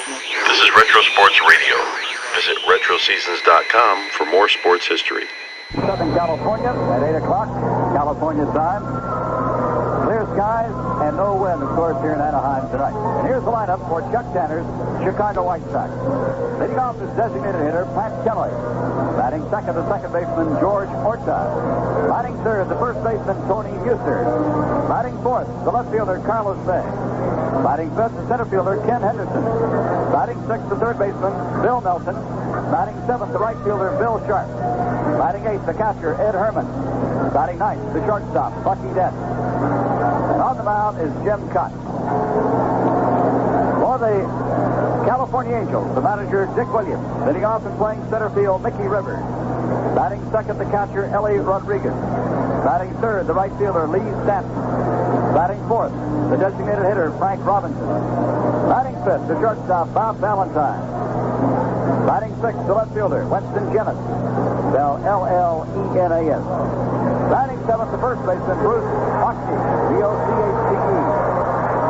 This is Retro Sports Radio. Visit RetroSeasons.com for more sports history. Southern California at 8 o'clock, California time. Clear skies and no wind, of course, here in Anaheim tonight. And here's the lineup for Chuck Tanner's Chicago White Sox. Leading off is designated hitter Pat Kelly. Batting second, the second baseman George Orta. Batting third, the first baseman Tony Muster. Batting fourth, the left fielder Carlos May. Batting fifth, the center fielder Ken Henderson. Batting sixth, the third baseman Bill Nelson. Batting seventh, the right fielder Bill Sharp. Batting eighth, the catcher Ed Herman. Batting ninth, the shortstop Bucky Dent. On the mound is Jim Kaat. For the California Angels, the manager Dick Williams. Leading off and playing center field Mickey Rivers. Batting second, the catcher Ellie Rodriguez. Batting third, the right fielder Lee Stanton. Batting fourth, the designated hitter Frank Robinson. Batting fifth, the shortstop Bob Valentine. Batting sixth, the left fielder Winston Jennett. Spelled L-L-E-N-A-S. Batting seventh, the first baseman Bruce Hochsche. B-O-C-H-T-E.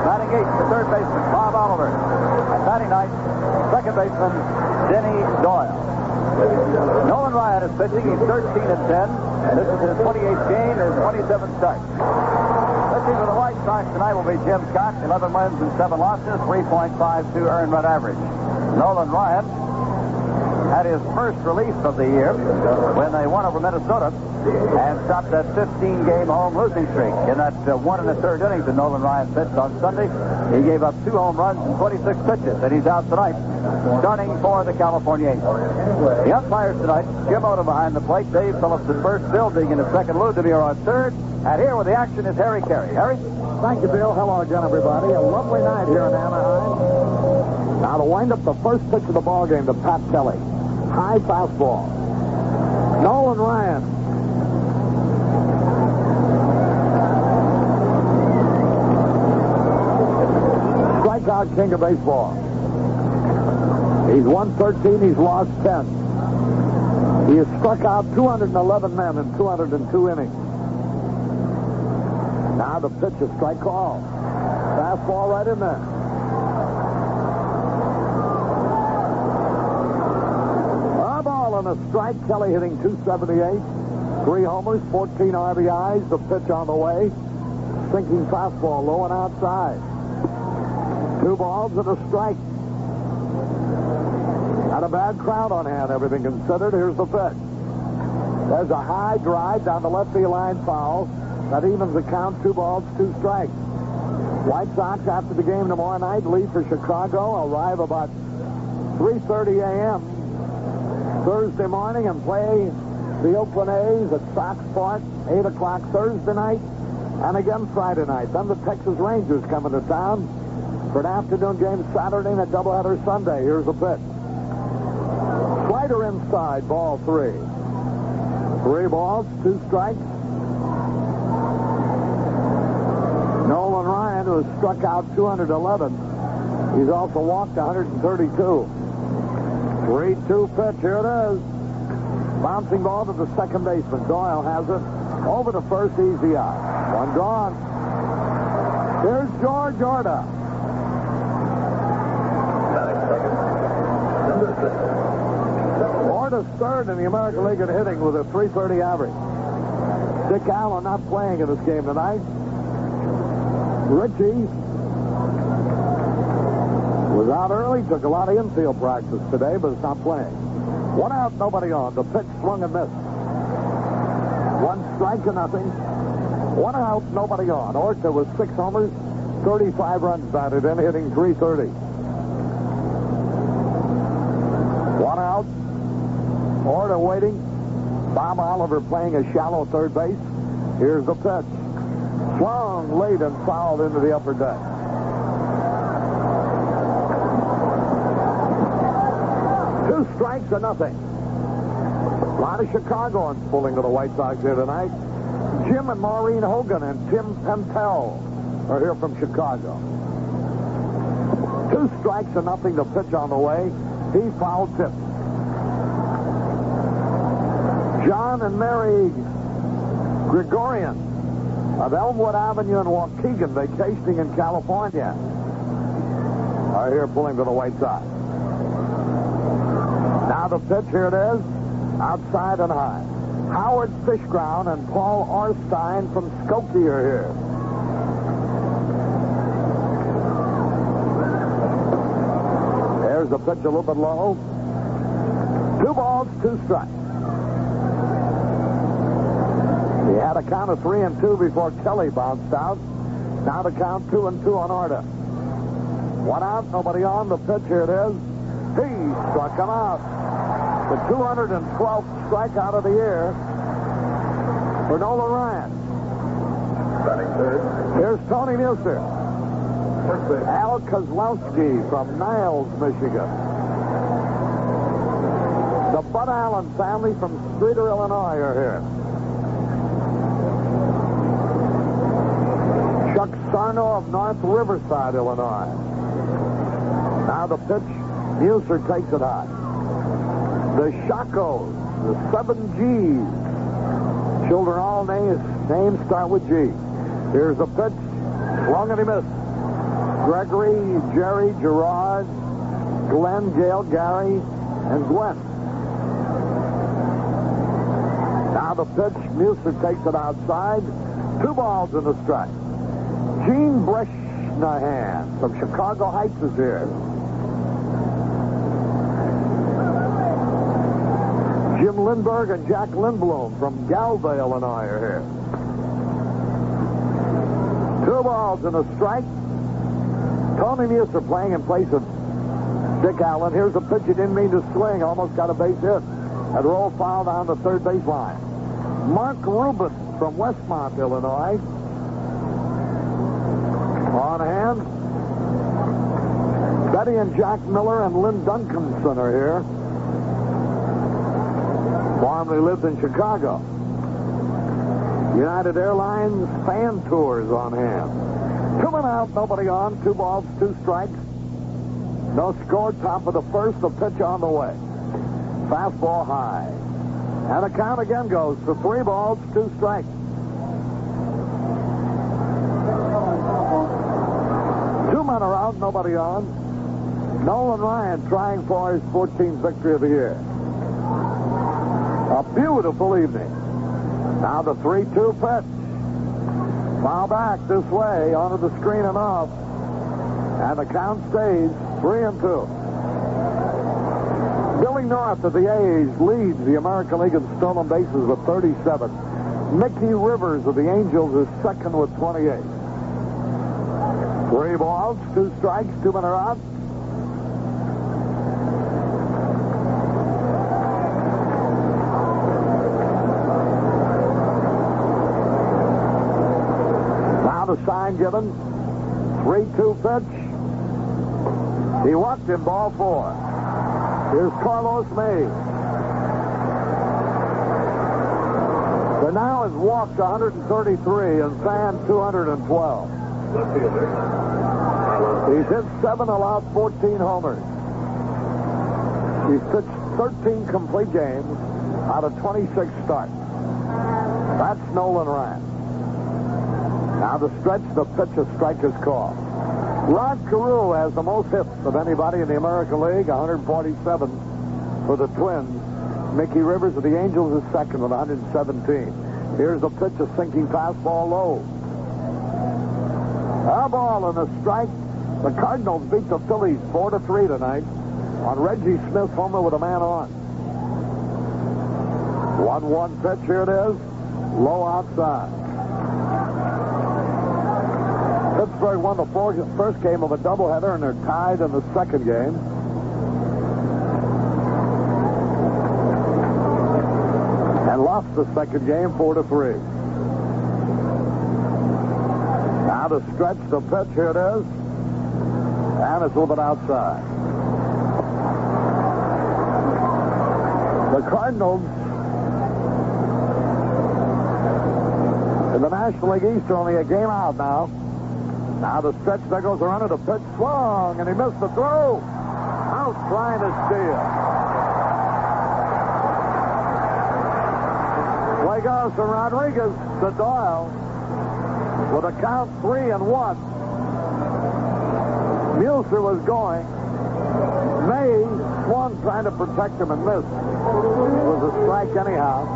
Batting eighth, the third baseman Bob Oliver. And batting ninth, second baseman Denny Doyle. Nolan Ryan is pitching. He's 13-10. And this is his 28th game, his 27th start. Pitching for the White Sox tonight will be Jim Kaat. 11 wins and 7 losses, 3.52 earned run average. Nolan Ryan had his first relief of the year when they won over Minnesota and stopped that 15-game home losing streak. In that 1 1/3 innings that Nolan Ryan pitched on Sunday, he gave up 2 home runs and 26 pitches, and he's out tonight, starting for the California Angels. The umpires tonight, Jim Oda behind the plate, Dave Phillips at first, Bill Deegan at second, Lou DeMuro on third, and here with the action is Harry Carey. Harry? Thank you, Bill. Hello again, everybody. A lovely night here in Anaheim. Now to wind up the first pitch of the ball game to Pat Kelly. High fastball. Nolan Ryan. Strikeout king of baseball. He's won 13, he's lost 10. He has struck out 211 men in 202 innings. Now the pitch is strike call. Fastball right in there. A strike. Kelly hitting 278, 3 homers, 14 RBIs. The pitch on the way. Sinking fastball low and outside. 2 balls and a strike. Not a bad crowd on hand, everything considered. Here's the pitch. There's a high drive down the left field line, foul. That evens the count. 2 balls, 2 strikes. White Sox after the game tomorrow night leave for Chicago. Arrive about 3:30 a.m. Thursday morning and play the Oakland A's at Sox Park, 8 o'clock Thursday night, and again Friday night. Then the Texas Rangers coming to town for an afternoon game Saturday and a doubleheader Sunday. Here's the pitch. Slider inside, ball 3. 3 balls, 2 strikes. Nolan Ryan, who has struck out 211. He's also walked 132. 3-2 pitch. Here it is. Bouncing ball to the second baseman. Doyle has it. Over to first, easy out. 1 gone. Here's George Orta. Orta's third in the American League in hitting with a .330 average. Dick Allen not playing in this game tonight. Richie was out early, took a lot of infield practice today, but is not playing. 1 out, nobody on. The pitch swung and missed. 1 strike to nothing. 1 out, nobody on. Orta with 6 homers, 35 runs batted in, hitting .330. 1 out. Orta waiting. Bob Oliver playing a shallow third base. Here's the pitch. Swung late and fouled into the upper deck. 2 strikes to nothing. A lot of Chicagoans pulling to the White Sox here tonight. Jim and Maureen Hogan and Tim Pentel are here from Chicago. 2 strikes to nothing. The pitch on the way. He foul tipped. John and Mary Gregorian of Elmwood Avenue in Waukegan, vacationing in California. are here pulling for the White Sox. Now the pitch, here it is, outside and high. Howard Fishground and Paul Orstein from Skokie are here. There's the pitch a little bit low. 2 balls, 2 strikes. He had a count of 3-2 before Kelly bounced out. Now the count 2-2 on Orta. 1 out, nobody on. The pitch, here it is. He struck him out. The 212th strikeout of the year for Nolan Ryan. Batting third. Here's Tony Muser. Al Kozlowski from Niles, Michigan. The Bud Allen family from Streator, Illinois are here. Chuck Sarno of North Riverside, Illinois. Now the pitch, Muser takes it high. The Shacos, the 7 G's. Children, all names start with G. Here's the pitch, swung and he missed. Gregory, Jerry, Gerard, Glenn, Gail, Gary, and Gwen. Now the pitch, Muser takes it outside. 2 balls and a strike. Gene Bresnahan from Chicago Heights is here. Jim Lindbergh and Jack Lindblom from Galway, Illinois are here. 2 balls and a strike. Tony Muser playing in place of Dick Allen. Here's a pitch he didn't mean to swing. Almost got a base hit. That rolled foul down the third base line. Mark Rubin from Westmont, Illinois. On hand, Betty and Jack Miller and Lynn Duncanson are here. Formerly lived in Chicago. United Airlines fan tours on hand. 2 men out, nobody on. 2 balls, 2 strikes. No score, top of the first. The pitch on the way. Fastball high. And the count again goes to 3 balls, 2 strikes. 2 men are out, nobody on. Nolan Ryan trying for his 14th victory of the year. A beautiful evening. Now the 3-2 pitch. Foul back this way, onto the screen and off. And the count stays 3-2. Billy North of the A's leads the American League in stolen bases with 37. Mickey Rivers of the Angels is second with 28. 3 balls, 2 strikes, 2 men are out. Now the sign given. 3-2 pitch. He walked him, ball 4. Here's Carlos May. The now has walked 133 and fanned 212. Left fielder. He's hit 7, allowed 14 homers. He's pitched 13 complete games out of 26 starts. That's Nolan Ryan. Now the stretch, the pitch, a strike is called. Rod Carew has the most hits of anybody in the American League, 147 for the Twins. Mickey Rivers of the Angels is second with 117. Here's the pitch, a sinking fastball low. A ball and a strike. The Cardinals beat the Phillies 4-3 tonight on Reggie Smith's homer with a man on. 1-1 pitch, here it is. Low outside. Pittsburgh won the first game of a doubleheader, and they're tied in the second game. And lost the second game 4-3. Now to stretch the pitch, here it is. And it's a little bit outside. The Cardinals in the National League East are only a game out now. Now the stretch, there goes the runner. The pitch swung, and he missed the throw. Out trying to steal. Play goes from Rodriguez to Doyle with a count 3-1. Mueller was going. May swung trying to protect him and missed. It was a strike anyhow.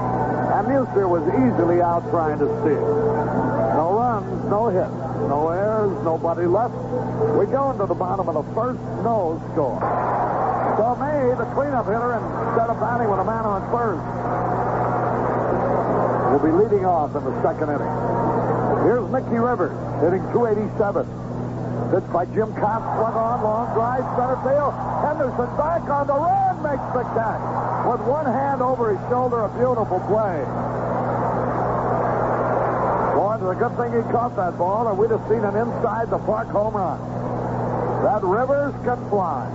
And Mueller was easily out trying to steal. No runs, no hits, no errors, nobody left. We go into the bottom of the first, no score. So May, the cleanup hitter, instead of batting with a man on first, will be leading off in the second inning. Here's Mickey Rivers hitting .287. Pitch by Jim Kaat, swung on, long drive, center field. Henderson back on the run, makes the catch. With one hand over his shoulder, a beautiful play. Boy, it's a good thing he caught that ball, or we'd have seen an inside the park home run. That Rivers can fly.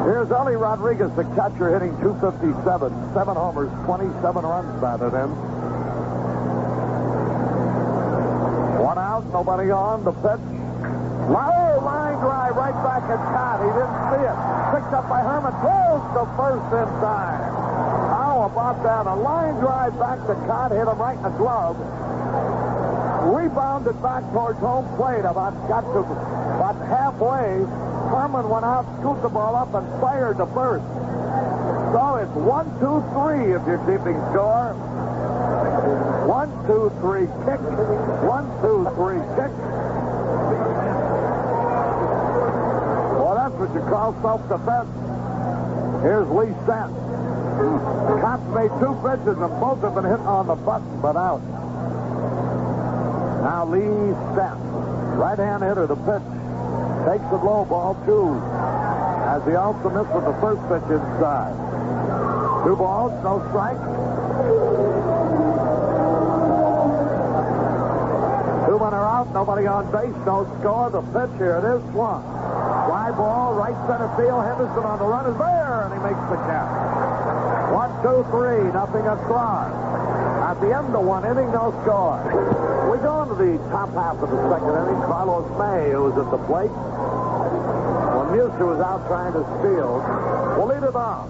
Here's Ellie Rodriguez, the catcher, hitting .257. 7 homers, 27 runs batted in. One out, nobody on. The pitch. Low line drive right back at Kaat. He didn't see it. Picked up by Herman. Throws to first in time. How about that? A line drive back to Kaat. Hit him right in the glove. Rebounded back towards home plate. About halfway. Herman went out, scooped the ball up, and fired to first. So it's 1-2-3 if you're keeping score. 1-2-3 kick. 1-2-3 kick. Well, that's what you call self-defense. Here's Lee Stanton. Kaat made 2 pitches, and both have been hit on the button, but out. Now Lee Stanton, right-hand hitter, the pitch. Takes it low, ball 2. As he also missed with the first pitch inside. 2 balls, no strike. 2 men are out, nobody on base, no score. The pitch, here it is, swung. Fly ball, right center field. Henderson on the run is there, and he makes the catch. 1-2-3, nothing a score. At the end of 1 inning, no score. We go into the top half of the second inning. Carlos May, who was at the plate. When Mueller was out trying to steal, will lead it off.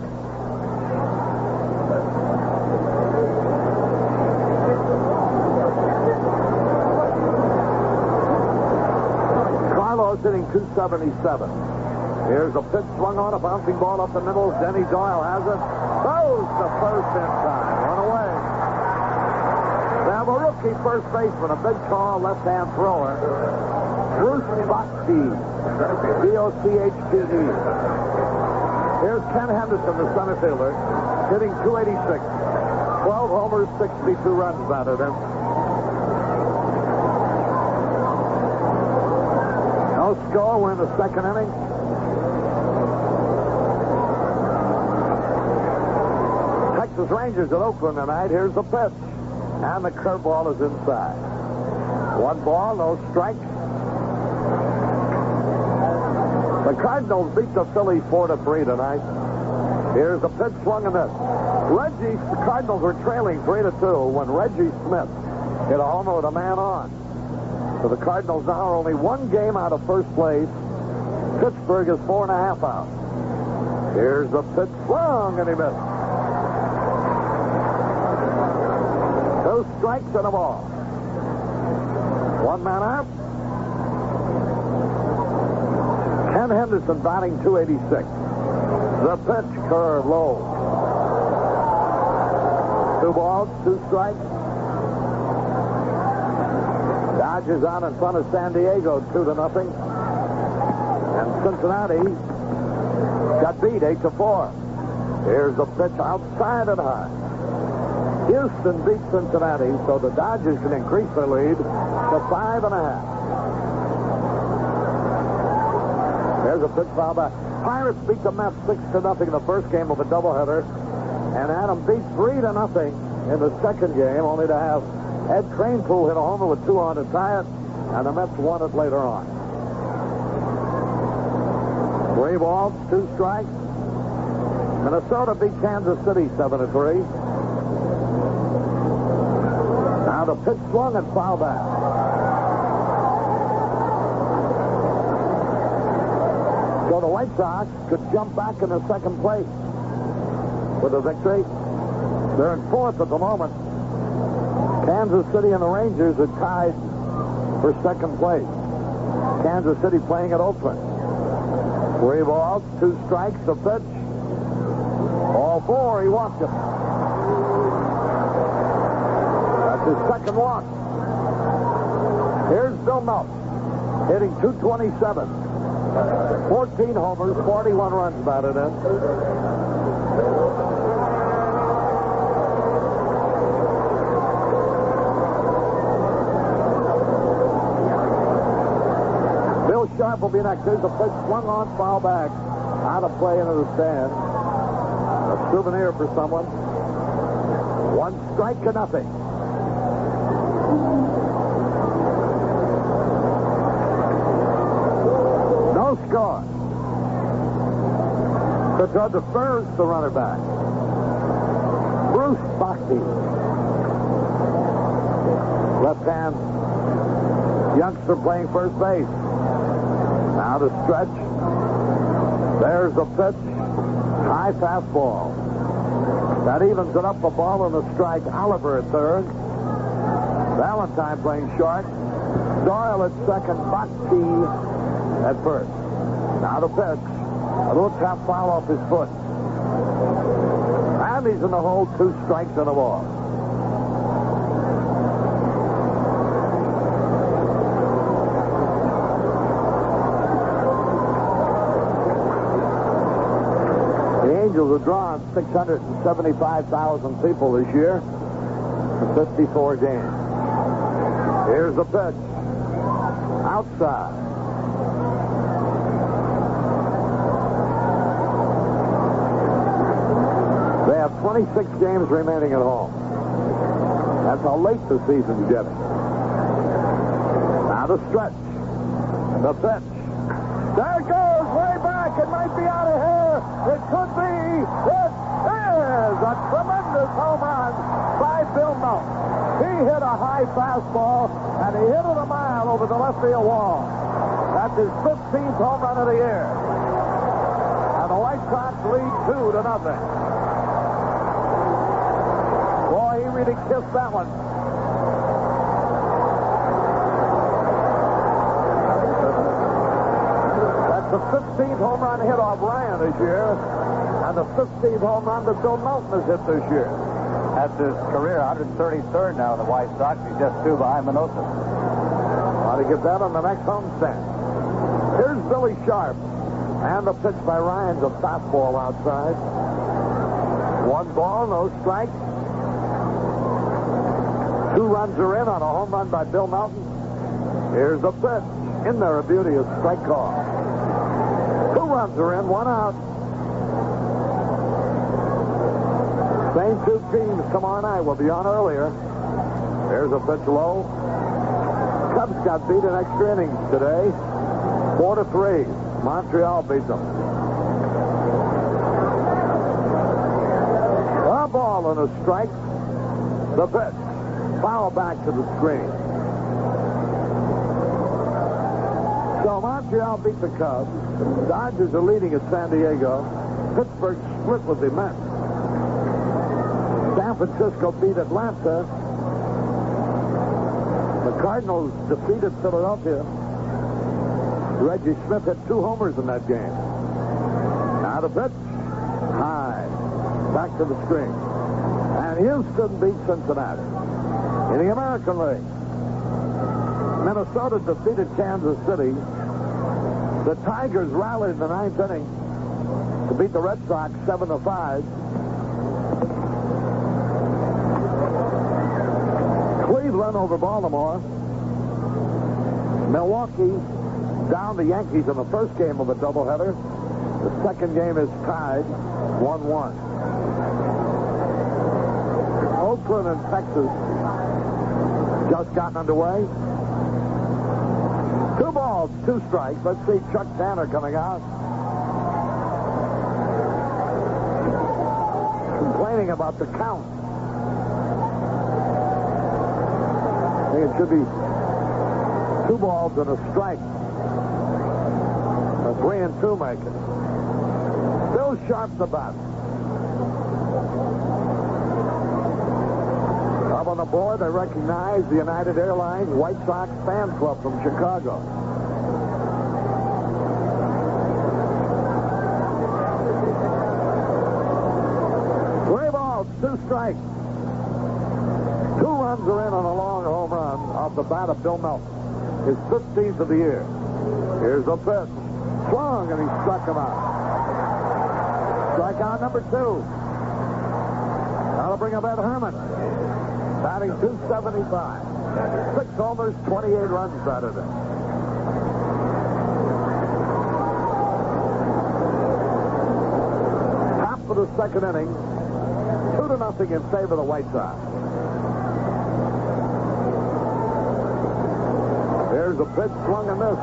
Carlos hitting .277. Here's a pitch swung on, a bouncing ball up the middle. Denny Doyle has it. Throws to first in time. One away. They have a rookie first baseman, a big, tall, left-hand thrower. Bruce Boxty. B-O-C-H-T-E. Here's Ken Henderson, the center fielder, hitting .286. 12 homers, 62 runs batted in. No score. We're in the second inning. Texas Rangers at Oakland tonight. Here's the pitch. And the curveball is inside. 1 ball, no strike. The Cardinals beat the Phillies 4-3 tonight. Here's the pitch swung and missed. The Cardinals were trailing 3-2 when Reggie Smith hit a homer with a man on. So the Cardinals now are only 1 game out of first place. Pittsburgh is 4.5 out. Here's the pitch swung and he missed. 2 strikes and a ball. 1 man out. Ken Henderson batting .286. The pitch, curve low. 2 balls, 2 strikes. Dodgers on in front of San Diego 2-0. And Cincinnati got beat 8-4. Here's the pitch outside and high. Houston beat Cincinnati, so the Dodgers can increase their lead to 5.5. There's a pitch foul back. Pirates beat the Mets 6-0 in the first game of a doubleheader, and had them beat 3-0 in the second game, only to have Ed Kranepool hit a homer with 2 on to tie it, and the Mets won it later on. 3 balls, 2 strikes. Minnesota beat Kansas City 7-3. Now the pitch swung and foul back. So the White Sox could jump back into second place with a victory. They're in fourth at the moment. Kansas City and the Rangers are tied for second place. Kansas City playing at Oakland. 3 balls, 2 strikes, a pitch. All 4, he walked it. That's his second walk. Here's Bill Melton, hitting .227. 14 homers, 41 runs batted in. Bill Sharp will be next. There's a pitch swung on, foul back. Out of play into the stand. A souvenir for someone. 1 strike to nothing. No score. So defers the runner back. Bruce Bochy. Left hand youngster playing first base. Now to stretch. There's the pitch. High fastball. That evens it up, a ball and a strike. Oliver at third. Valentine playing short. Doyle at second. Bochy at first. Now the pitch. A little tap foul off his foot. And he's in the hole. 2 strikes and a ball. The Angels have drawn 675,000 people this year in 54 games. Here's the pitch. Outside. They have 26 games remaining at home. That's how late the season's getting. Now the stretch. The pitch. There it goes, way back. It might be out of here. It could be. It is a tremendous home run by Bill Melton. He hit a high fastball, and he hit it a mile over the left field wall. That's his 15th home run of the year. And the White Sox lead 2-0. Boy, he really kissed that one. That's the 15th home run hit off Ryan this year, and the 15th home run that Bill Melton has hit this year. That's his career 133rd now in the White Sox. He's just 2 behind Minosa. Ought to get that on the next homestand. Here's Billy Sharp. And the pitch by Ryan's a fastball outside. 1 ball, no strikes. 2 runs are in on a home run by Bill Melton. Here's the pitch. In there, a beauty, a strike call. 2 runs are in, 1 out. Same 2 teams tomorrow night. Will be on earlier. There's a pitch low. Cubs got beat in extra innings today. 4-3. Montreal beat them. A ball and a strike. The pitch. Foul back to the screen. So Montreal beat the Cubs. The Dodgers are leading at San Diego. Pittsburgh split with the Mets. San Francisco beat Atlanta. The Cardinals defeated Philadelphia. Reggie Smith hit 2 homers in that game. Now the pitch. High. Back to the screen. And Houston beat Cincinnati. In the American League, Minnesota defeated Kansas City. The Tigers rallied in the 9th inning to beat the Red Sox 7-5. Cleveland over Baltimore. Milwaukee down the Yankees in the first game of a doubleheader. The second game is tied 1-1. Oakland and Texas just gotten underway. 2 balls, 2 strikes. Let's see Chuck Tanner coming out. Complaining about the count. I think it should be 2 balls and a strike. A 3-2 maker. Still sharp the bat. Up on the board, they recognize the United Airlines White Sox fan club from Chicago. Three balls, 2 strikes. 2 runs are in on a long home run off the bat of Bill Melton. His 15th of the year. Here's the pitch. Swung, and he struck him out. Strikeout number 2. Now to bring up Ed Herman. Batting .275. 6 homers, 28 runs batted in. Top of the second inning. 2-0 in favor of the White Sox. Here's a pitch, swung and missed.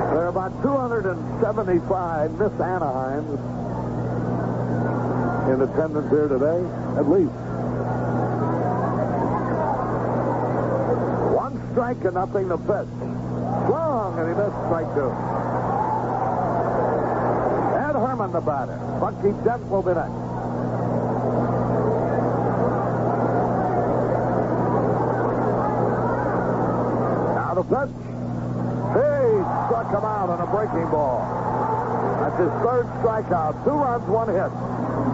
There are about 275 Miss Anaheims in attendance here today, at least. 1 strike and nothing to pitch. Swung, and he missed strike 2. Ed Herman, the batter. Bucky Dent will be next. Now the pitch. He struck him out on a breaking ball. That's his 3rd strikeout. 2 runs, 1 hit.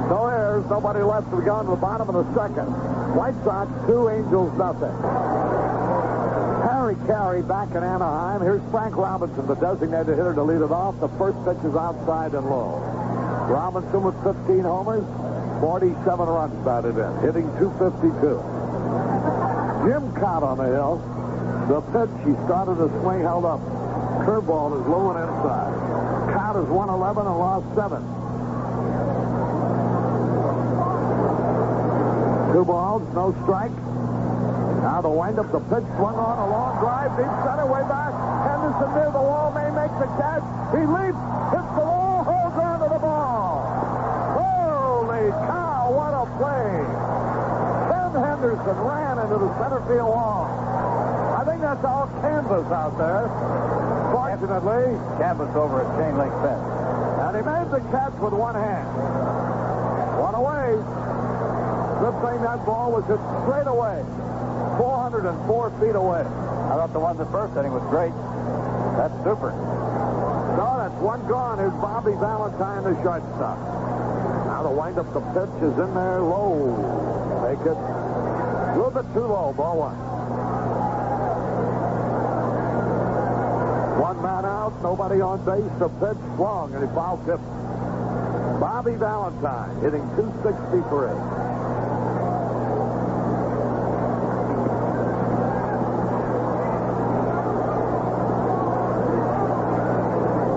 No errors, nobody left to go in the bottom of the second. White Sox 2, Angels nothing. Harry Carey back in Anaheim. Here's Frank Robinson, the designated hitter, to lead it off. The first pitch is outside and low. Robinson with 15 homers, 47 runs batted in, hitting .252. Jim Kaat on the hill. The pitch, he started a swing, held up. Curveball is low and inside. Kaat has won 11 and lost 7. 2 balls, no strike. Now the windup, the pitch swung on, a long drive, deep center, way back. Henderson near the wall, may make the catch. He leaps, hits the wall, holds on to the ball. Holy cow, what a play. Ken Henderson ran into the center field wall. I think that's all canvas out there. Fortunately, Canvas over a chain link fence. and he made the catch with 1 hand. One away. Good thing that ball was hit straight away. 404 feet away. I thought the ones at first inning was great. That's super. No, that's 1 gone. Here's Bobby Valentine, the shortstop. Now the windup, the pitch is in there low. Make it a little bit too low. Ball 1. 1 man out, nobody on base. The pitch swung, and he foul tipped. Bobby Valentine hitting .263.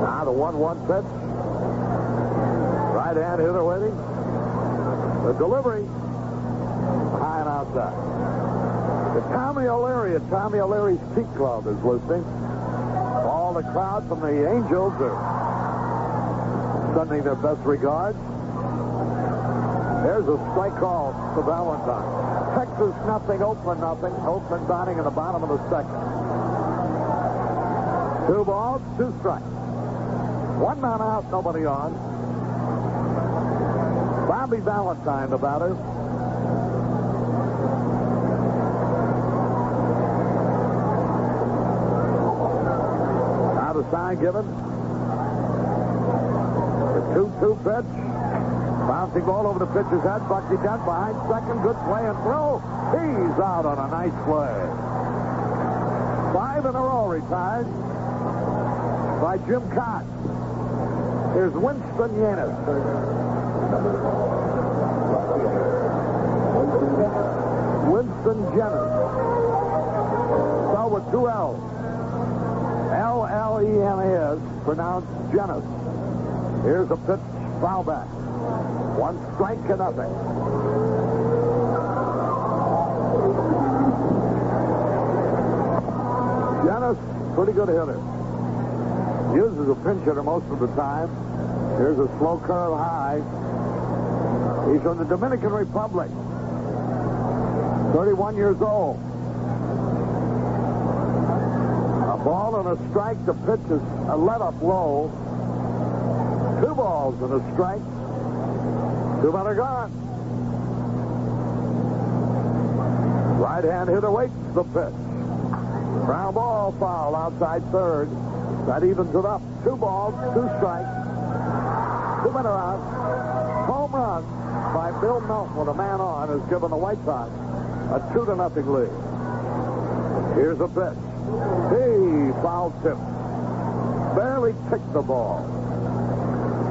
Now the 1-1 pitch. Right hand hitter waiting. The delivery. High and outside. The Tommy O'Leary at Tommy O'Leary's Peak Club is listening. All the crowd from the Angels are sending their best regards. There's a strike call for Valentine. Texas nothing, Oakland nothing. Oakland batting in the bottom of the second. 2 balls, 2 strikes. 1 man out, nobody on. Bobby Valentine, the batter. Now the sign given. The 2-2 pitch. Bouncing ball over the pitcher's head. Bucky Dent behind second. Good play and throw. He's out on a nice play. 5 in a row retired by Jim Kaat. Here's Winston Yanis. Winston Jennings. Spelled with 2 L's. L-L-E-N-A-S, pronounced Jennings. Here's a pitch, foul back. 1 strike to nothing. Jennings, pretty good hitter. Uses a pinch hitter most of the time. Here's a slow curve high. He's from the Dominican Republic. 31 years old. A ball and a strike. The pitch is a let up low. balls and a strike. 2 men are gone. Right-hand hitter waits the pitch. Ground ball, foul outside third. That evens it up. 2 balls, 2 strikes. 2 men are out. Home run by Bill Melton with a man on has given the White Sox a 2-0 lead. Here's a pitch. He foul tip. Barely kicked the ball.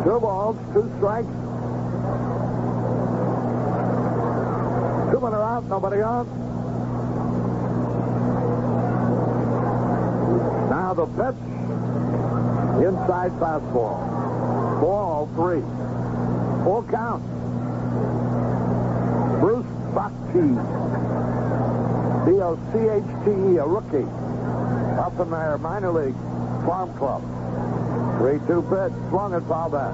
2 balls, 2 strikes. 2 men are out, nobody on. Now the pitch. Inside fastball. Ball 3. Full count. Bruce Bochy. B-O-C-H-T-E, a rookie. Up in their minor league farm club. 3-2 pitch. Swung and foul back.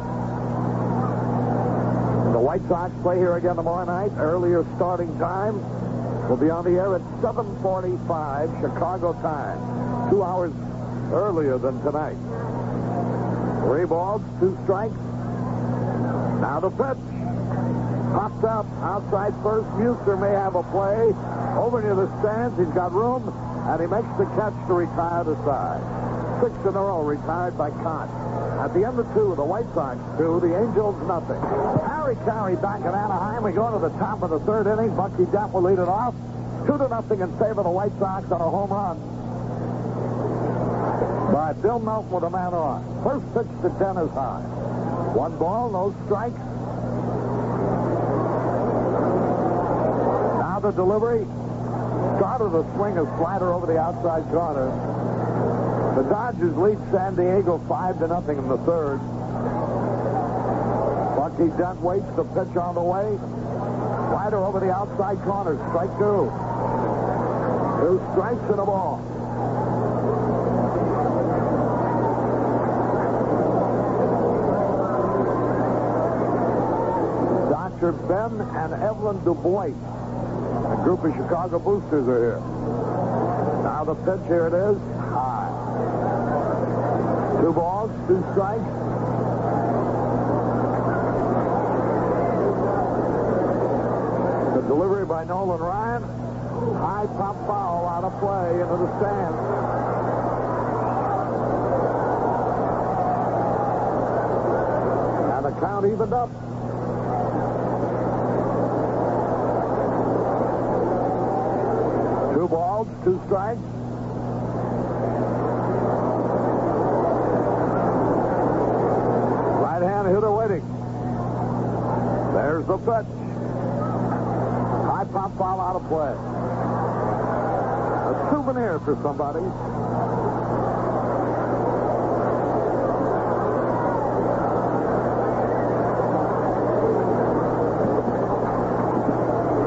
The White Sox play here again tomorrow night. Earlier starting time. Will be on the air at 7:45 Chicago time. 2 hours earlier than tonight. 3 balls, 2 strikes. Now the pitch. Popped up outside first. Muser may have a play. Over near the stands. He's got room. And he makes the catch to retire the side. 6 in a row retired by Kaat. At the end of 2, the White Sox 2, the Angels nothing. Harry Carey back at Anaheim. We go to the top of the 3rd inning. Bucky Dent will lead it off. 2-0 in favor of the White Sox on a home run by Bill Melton with a man on. First pitch to Dent is high. 1 ball, no strikes. Now the delivery. Started a swing of slider over the outside corner. The Dodgers lead San Diego 5-0 in the 3rd. Bucky Dent waits the pitch on the way. Slider over the outside corner. Strike 2. 2 strikes and a ball. Dr. Ben and Evelyn DuBois. A group of Chicago boosters are here. Now the pitch, here it is. High. 2 balls, 2 strikes. The delivery by Nolan Ryan. High pop foul out of play into the stands. And the count evened up. Two balls, 2 strikes. Right-hand hitter waiting. There's the pitch. High pop foul out of play. A souvenir for somebody.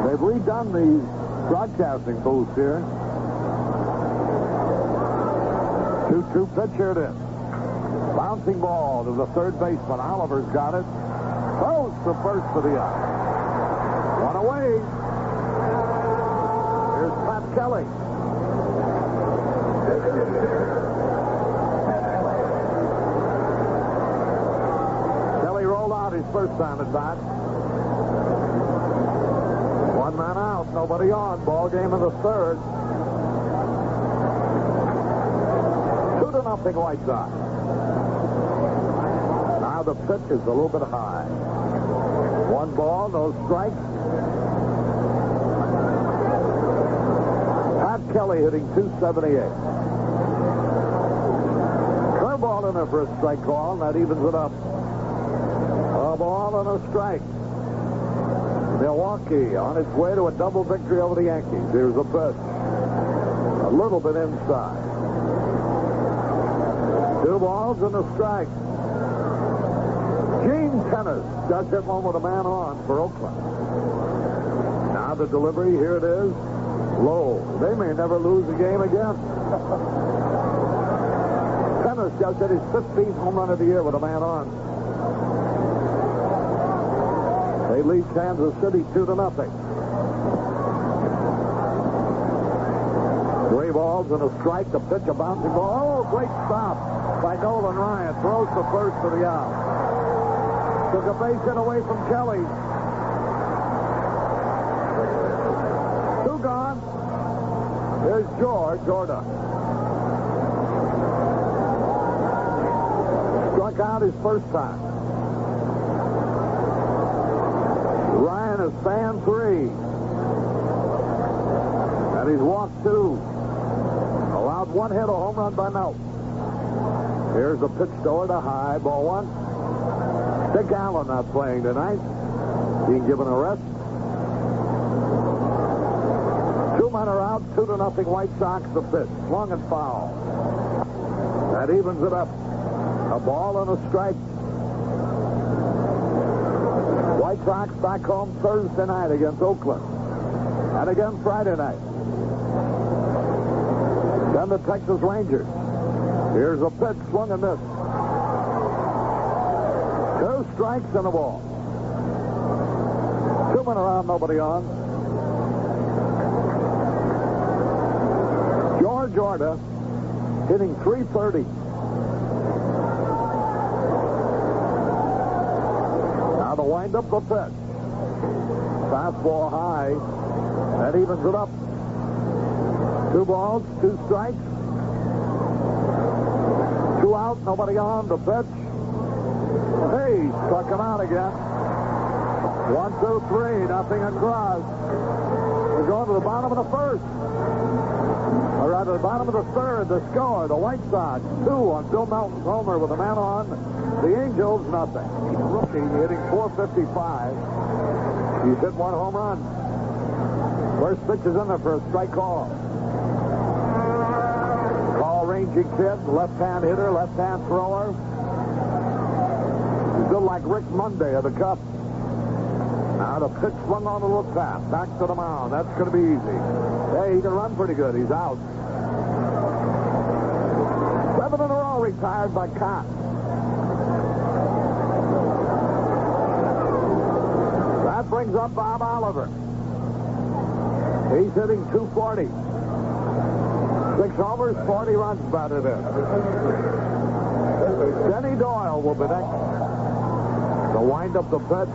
They've redone these broadcasting booths here. 2-2 pitch, here it is. Bouncing ball to the 3rd baseman. Oliver's got it. Throws to first for the out. 1 away. Here's Pat Kelly. Kelly rolled out his first time at bat. 1 man out, nobody on. Ball game of the 3rd. 2-0 White Sox. Now the pitch is a little bit high. 1 ball, no strikes. Pat Kelly hitting .278. Curveball in there for a strike call, and that evens it up. A ball and a strike. Milwaukee on its way to a double victory over the Yankees. Here's a pitch. A little bit inside. 2 balls and a strike. Gene Tennis does hit one with a man on for Oakland. Now the delivery, here it is. Low. They may never lose a game again. Tennis just hit his 15th home run of the year with a man on. They lead Kansas City 2-0. 3 balls and a strike. The pitch, a bouncing ball. Oh, great stop by Nolan Ryan. Throws to first for the out. Took a base hit away from Kelly. Two gone. Here's George Orta. Struck out his first time. Ryan has fanned 3. And he's walked 2. Allowed 1 hit, a home run by Melt. Here's a pitch to Orta, high, ball 1. Dick Allen not playing tonight. Being given a rest. 2 men are out, 2-0 White Sox. The pitch, swung and foul. That evens it up. A ball and a strike. White Sox back home Thursday night against Oakland. And again Friday night. Then the Texas Rangers. Here's a pitch, swung and missed. 2 strikes and a ball. 2 men around, nobody on. George Orta hitting .330. Now the wind-up, the pitch. Fastball high. That evens it up. 2 balls, 2 strikes. 2 out, nobody on. The pitch. Hey, struck him out again. 1, 2, 3, nothing across. We're going to the bottom of the first. Or rather, the bottom of the third. The score, the White Sox 2 on Bill Melton's homer with a man on. The Angels, nothing. Rookie hitting .455. He's hit 1 home run. First pitch is in there for a strike call. Rangy kid, left-hand hitter, left-hand thrower. He's good like Rick Monday of the Cubs. Now the pitch swung on a little tap. Back to the mound. That's going to be easy. Hey, he can run pretty good. He's out. 7 in a row retired by Kaat. That brings up Bob Oliver. He's hitting .240. 6 homers, 40 runs batted in. Denny Doyle will be next. To wind up the pitch,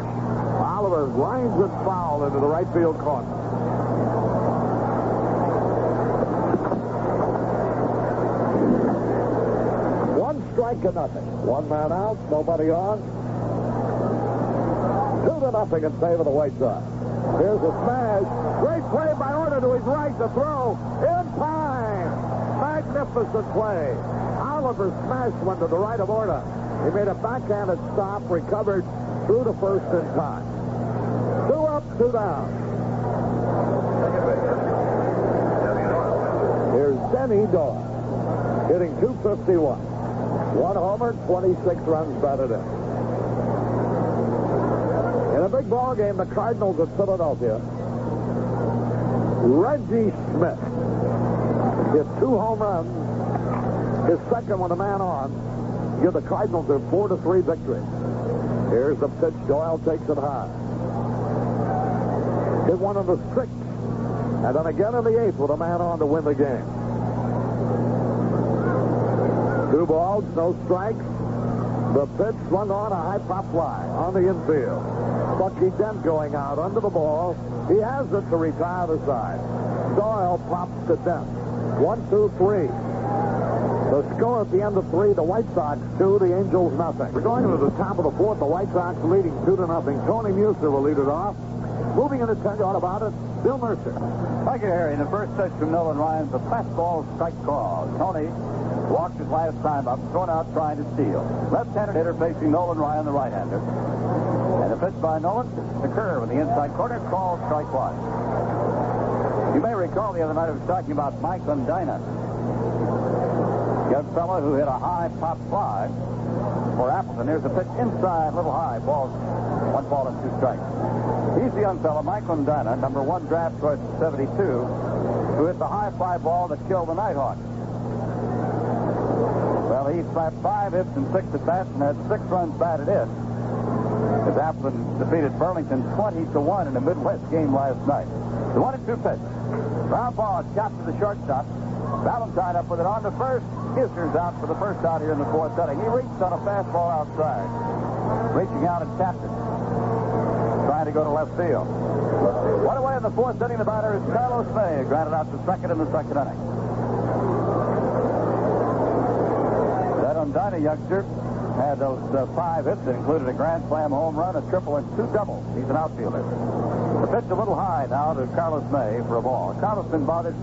Oliver lines it foul into the right field corner. One strike to nothing. 1 man out, nobody on. 2-0 in favor of the White Sox. Here's a smash. Great play by Orta to his right. The throw in time. Magnificent play. Oliver smashed one to the right of Orta. He made a backhanded stop, recovered through the first in time. 2 up, 2 down. Here's Denny Doyle hitting .251. 1 homer, 26 runs batted in. In a big ball game, the Cardinals at Philadelphia. Reggie Smith hit 2 home runs. His second with a man on. Give the Cardinals their 4-3 victory. Here's the pitch. Doyle takes it high. Hit one in the 6th. And then again in the 8th with a man on to win the game. 2 balls, no strikes. The pitch swung on, a high pop fly on the infield. Bucky Dent going out under the ball. He has it to retire the side. Doyle pops to Dent. 1, 2, 3. The score at the end of 3, the White Sox 2, the Angels nothing. We're going to the top of the 4th, the White Sox leading 2-0. Tony Muser will lead it off. Moving in to tell you all about it, Bill Mercer. Thank you, Harry. In the first pitch from Nolan Ryan's a fastball strike call. Tony walked his last time up, thrown out trying to steal. Left-handed hitter facing Nolan Ryan, the right-hander. And a pitch by Nolan, the curve in the inside corner, called strike 1. You may recall the other night I was talking about Mike Undina. Young fella who hit a high pop fly for Appleton. Here's a pitch inside, little high. Ball, 1 ball and 2 strikes. He's the young fella, Mike Undina, number 1 draft choice in '72, who hit the high fly ball that killed the Nighthawks. Well, he slapped 5 hits and 6 at bats and had 6 runs batted in. As Appleton defeated Burlington 20-1 in a Midwest game last night. The 1-2 pitch. Ground ball shot to the shortstop. Valentine up with it on to first. Kisner's out for the first out here in the 4th inning. He reached on a fastball outside. reaching out and tapped it. Trying to go to left field. One away in the fourth inning. The batter is Carlos May. Grounded out to second in the second inning. That Undina youngster had those 5 hits that included a grand slam home run, a triple, and 2 doubles. He's an outfielder. The pitch a little high now to Carlos May for a ball. Carlos been bothered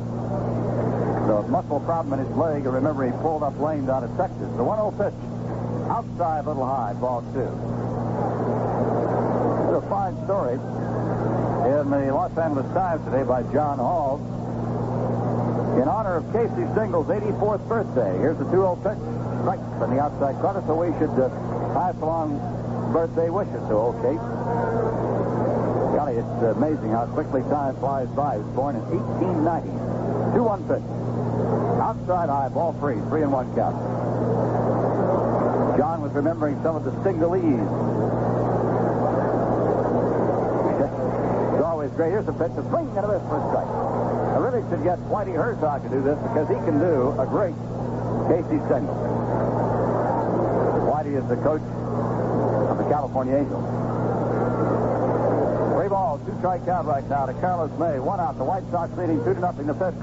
the muscle problem in his leg. You remember he pulled up lame down at Texas. The 1-0 pitch. Outside, a little high, ball 2. It's a fine story in the Los Angeles Times today by John Hall. In honor of Casey Stingle's 84th birthday, here's the 2-0 pitch. Strike from the outside corner, so we should pass along birthday wishes to old Case. Golly, it's amazing how quickly time flies by. He was born in 1890. 2-1 pitch. Outside high, ball 3, 3-1 count. John was remembering some of the Stingalese. It's always great. Here's a pitch, a swing and a miss for a strike. I really should get Whitey Herzog to do this because he can do a great Casey Stengel. Whitey is the coach of the California Angels. 3 balls, 2 strike count right now to Carlos May. 1 out. The White Sox leading 2-0 the fifth.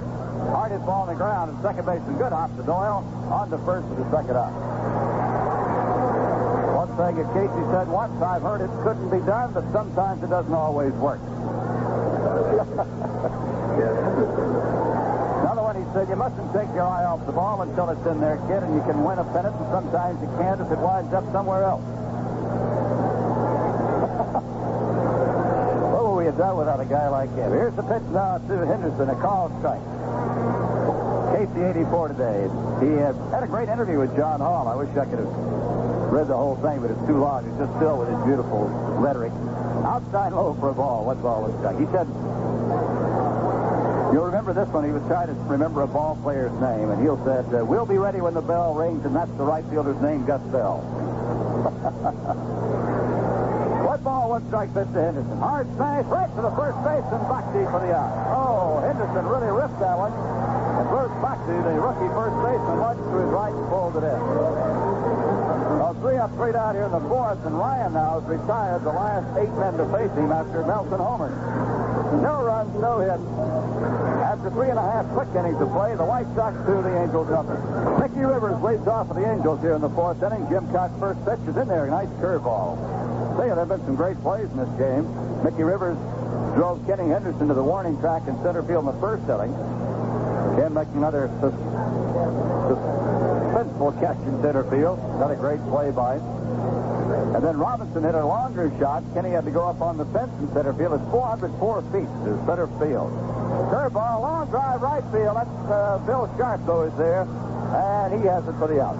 Hardest ball on the ground, and second baseman good hop to Doyle. On to first for the second out. One thing that Casey said once, I've heard it couldn't be done, but sometimes it doesn't always work. Another one, he said, you mustn't take your eye off the ball until it's in there, kid, and you can win a pennant, and sometimes you can't if it winds up somewhere else. What would we have done without a guy like him? Here's the pitch now to Henderson, a called strike. Casey 84 today. He had a great interview with John Hall. I wish I could have read the whole thing, but it's too long. He's just filled with his beautiful rhetoric. Outside low for a ball. What ball was strike? He said, you'll remember this one. He was trying to remember a ball player's name, and he said, we'll be ready when the bell rings, and that's the right fielder's name, Gus Bell. What ball, 1 strike pitch to Henderson. Hard smash right to the first base and back deep for the out. Oh, Henderson really ripped that one. And Bruce Baxter, the rookie first baseman, lunged to his right and pulled it in. Well, 3 up, 3 down here in the fourth, and Ryan now has retired the last 8 men to face him after Nelson homered. No runs, no hits. After 3.5 quick innings of play, the White Sox 2, the Angels nothing. Mickey Rivers leads off for the Angels here in the fourth inning. Jim Kaat's first pitch is in there. Nice curveball. There have been some great plays in this game. Mickey Rivers drove Kenny Henderson to the warning track in center field in the first inning. Ken making another suspenseful catch in center field. Another great play by him. And then Robinson hit a longer shot. Kenny had to go up on the fence in center field. It's 404 feet to center field. Curveball, long drive right field. That's Bill Sharp, though, is there. And he has it for the out.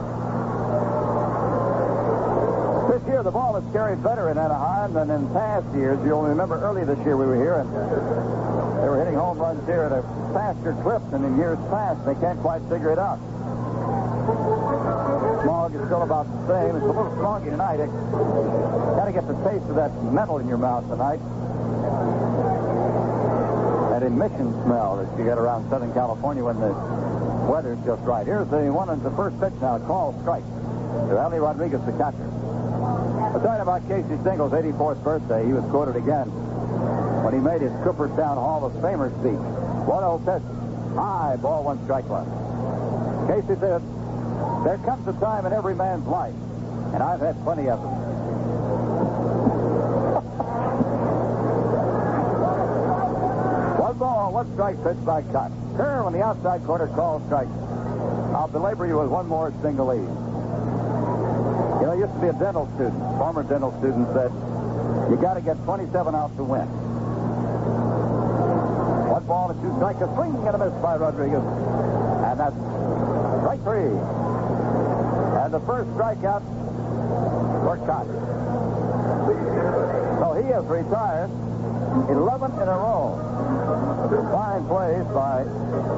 This year, the ball is carried better in Anaheim than in past years. You'll remember early this year we were here, and they were hitting home runs here at a faster clip than in years past. They can't quite figure it out. Smog is still about the same. It's a little smoggy tonight. Got to get the taste of that metal in your mouth tonight. That emission smell that you get around Southern California when the weather's just right. Here's the one on the first pitch now. Call strike to Ellie Rodriguez, the catcher. I'm talking about Casey Stingle's 84th birthday. He was quoted again when he made his Cooperstown Hall of Famer speech. 1-0 pitch. High, ball 1 strike left. Casey said, there comes a time in every man's life, and I've had plenty of them. One ball, 1 strike pitch by Kaat. Curve on the outside corner, call strike. I'll belabor you with one more Stingalese. You know, I used to be a dental student. Former dental student said, you got to get 27 out to win. 1 ball and 2 strikes, a swing and a miss by Rodriguez. And that's strike 3. And the first strikeout for Kaat. So he has retired 11 in a row. Fine plays by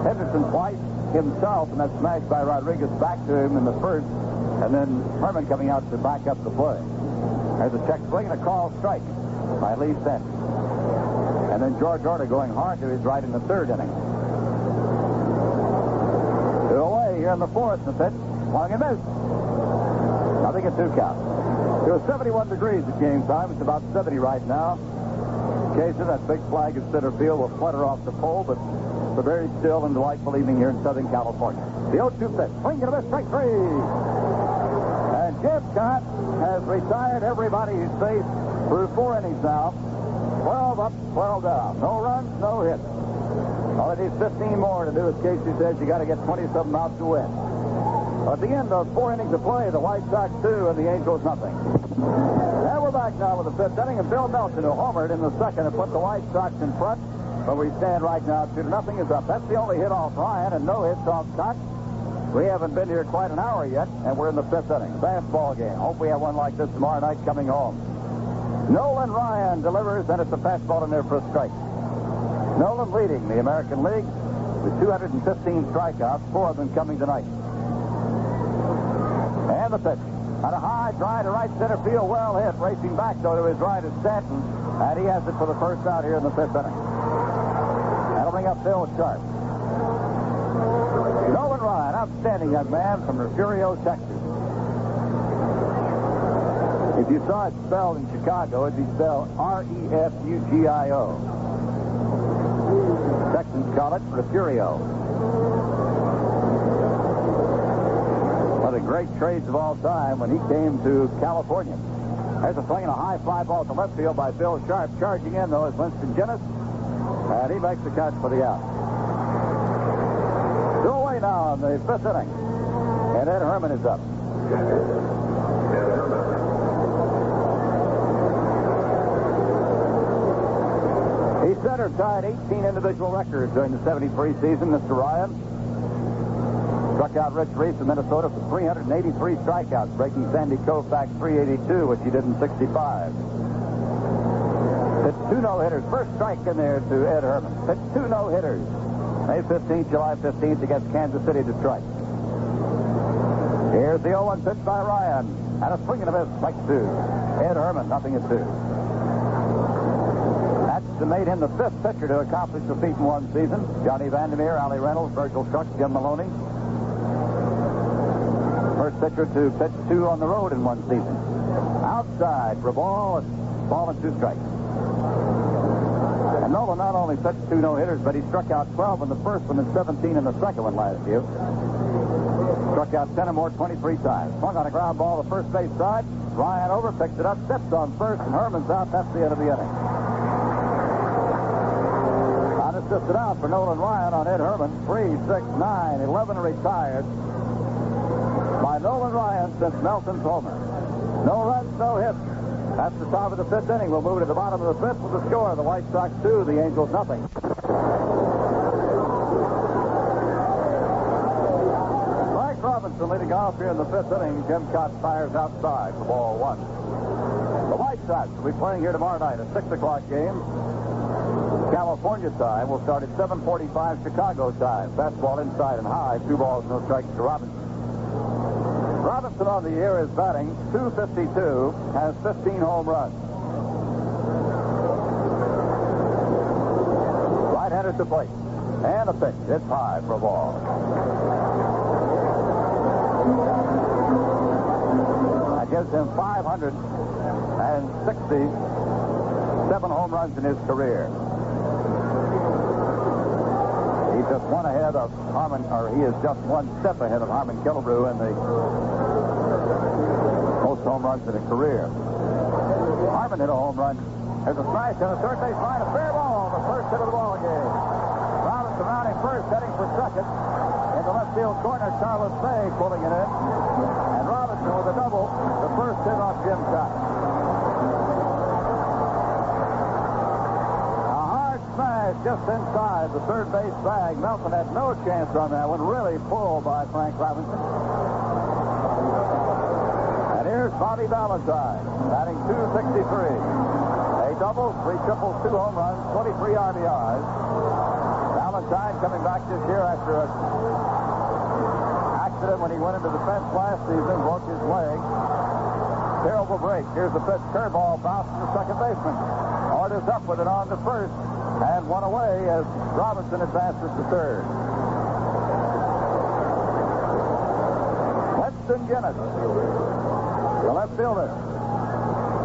Henderson twice, himself, and that smash by Rodriguez back to him in the first. And then Herman coming out to back up the play. There's a check swing and a call strike by Lee Stanton. And then George Orta going hard to his right in the third inning. 2 away here in the fourth. The pitch. Swung and missed. Nothing at 2 count. It was 71 degrees at game time. It's about 70 right now. Occasionally, that big flag in center field will flutter off the pole, but it's a very still and delightful evening here in Southern California. The 0-2 pitch. Swing and a miss, strike three. And Jim Kaat has retired everybody he's faced through 4 innings now. 12 up, 12 down. No runs, no hits. All it needs 15 more to do, as Casey says, you got to get 20-something out to win. At the end of 4 innings of play, the White Sox 2 and the Angels nothing. And we're back now with the 5th inning, and Bill Melton, who homered in the 2nd, and put the White Sox in front. But we stand right now, 2-0 is up. That's the only hit off Ryan, and no hits off Kaat. We haven't been here quite an hour yet, and we're in the 5th inning. Fast ball game. Hope we have one like this tomorrow night coming home. Nolan Ryan delivers, and it's a fastball in there for a strike. Nolan leading the American League with 215 strikeouts, 4 of them coming tonight. And the pitch. On a high drive to right center field, well hit. Racing back, though, to his right is Stanton, and he has it for the first out here in the 5th inning. That'll bring up Bill Sharp. Nolan Ryan, outstanding young man from Refugio, Texas. If you saw it spelled in Chicago, it'd be spelled R-E-F-U-G-I-O. Texans call it Refugio. One of the great trades of all time when he came to California. There's a swing and a high fly ball to left field by Bill Sharp. Charging in, though, is Winston Guinness. And he makes the catch for the out. 2 away now in the 5th inning. And Ed Herman is up. He set or tied 18 individual records during the 73 season, Mr. Ryan. Struck out Rich Reese of Minnesota for 383 strikeouts, breaking Sandy Koufax 382, which he did in 65. Pitched 2 no-hitters. First strike in there to Ed Herman. Pitched 2 no-hitters. May 15th, July 15th against Kansas City, Detroit. Here's the 0-1 pitch by Ryan. And a swing and a miss, strike 2. Ed Herman, 0-2. That's made him the 5th pitcher to accomplish the feat in one season. Johnny Vandermeer, Allie Reynolds, Virgil Shuck, Jim Maloney. First pitcher to pitch 2 on the road in one season. Outside for a ball and 2 strikes. And Nolan not only pitched 2 no-hitters, but he struck out 12 in the first one and 17 in the second one last year. Struck out 10 or more 23 times. Swung on a ground ball to first base side. Ryan over, picks it up, steps on first, and Herman's out. That's the end of the inning. Unassisted out for Nolan Ryan on Ed Herman. 3, 6, 9, 11 retired by Nolan Ryan since Melton's homer. No runs, no hits. That's the top of the 5th inning. We'll move to the bottom of the 5th with the score. The White Sox 2, the Angels nothing. Mike Robinson leading off here in the 5th inning. Jim Kaat fires outside for ball 1. The White Sox will be playing here tomorrow night, a 6 o'clock game. California time will start at 7:45 Chicago time. Fastball inside and high. 2 balls, no strikes to Robinson. Robinson on the year is batting .252, has 15 home runs. Right-hander to plate. And a pitch. It's high for a ball. That gives him 567 home runs in his career. He's just one ahead of Harmon, or he is just one step ahead of Harmon Killebrew in the most home runs in a career. Harmon hit a home run. There's a smash on the third base line, a fair ball, the first hit of the ball game. Robinson rounding first, heading for second. In the left field corner, Carlos Bay pulling it in. And Robinson with a double, the first hit off Jim Kaat. Just inside the third base bag. Melton had no chance on that one. Really pulled by Frank Robinson. And here's Bobby Valentine, batting .263. A double, 3 triples, 2 home runs, 23 RBIs. Valentine coming back this year after an accident when he went into the fence last season, broke his leg. Terrible break. Here's the pitch, curveball, bounce to the second baseman. Orders up with it on to first. And 1 away as Robinson advances to third. Winston Guinness, the left fielder.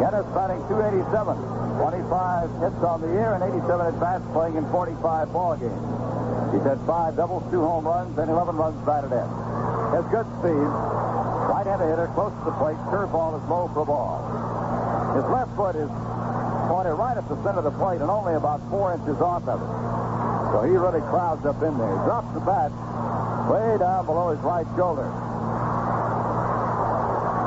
Dennis batting .287. 25 hits on the year and 87 at-bats, playing in 45 ball games. He's had 5 doubles, 2 home runs, and 11 runs batted in. He has good speed. Right-handed hitter, close to the plate. Curveball is low for a ball. His left foot is pointed right at the center of the plate and only about 4 inches off of it. So he really crowds up in there. He drops the bat way down below his right shoulder.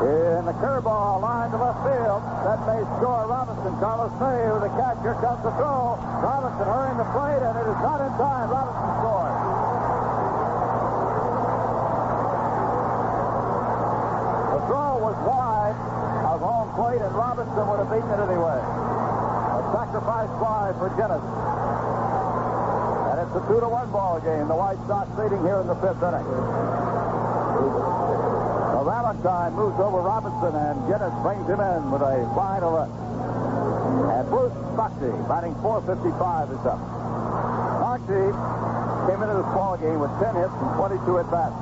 In the curveball line to left field. That may score Robinson. Carlos Mayhew, the catcher, comes to throw. Robinson hurrying the plate, and it is not in time. Robinson scores. The throw was wide of home plate, and Robinson would have beaten it anyway. A sacrifice fly for Dennis. And it's a 2-1 ball game. The White Sox leading here in the 5th inning. Valentine moves over Robinson, and Dennis brings him in with a fly to left. And Bruce Buxey, batting .455, is up. Buxey came into this ball game with 10 hits and 22 at-bats.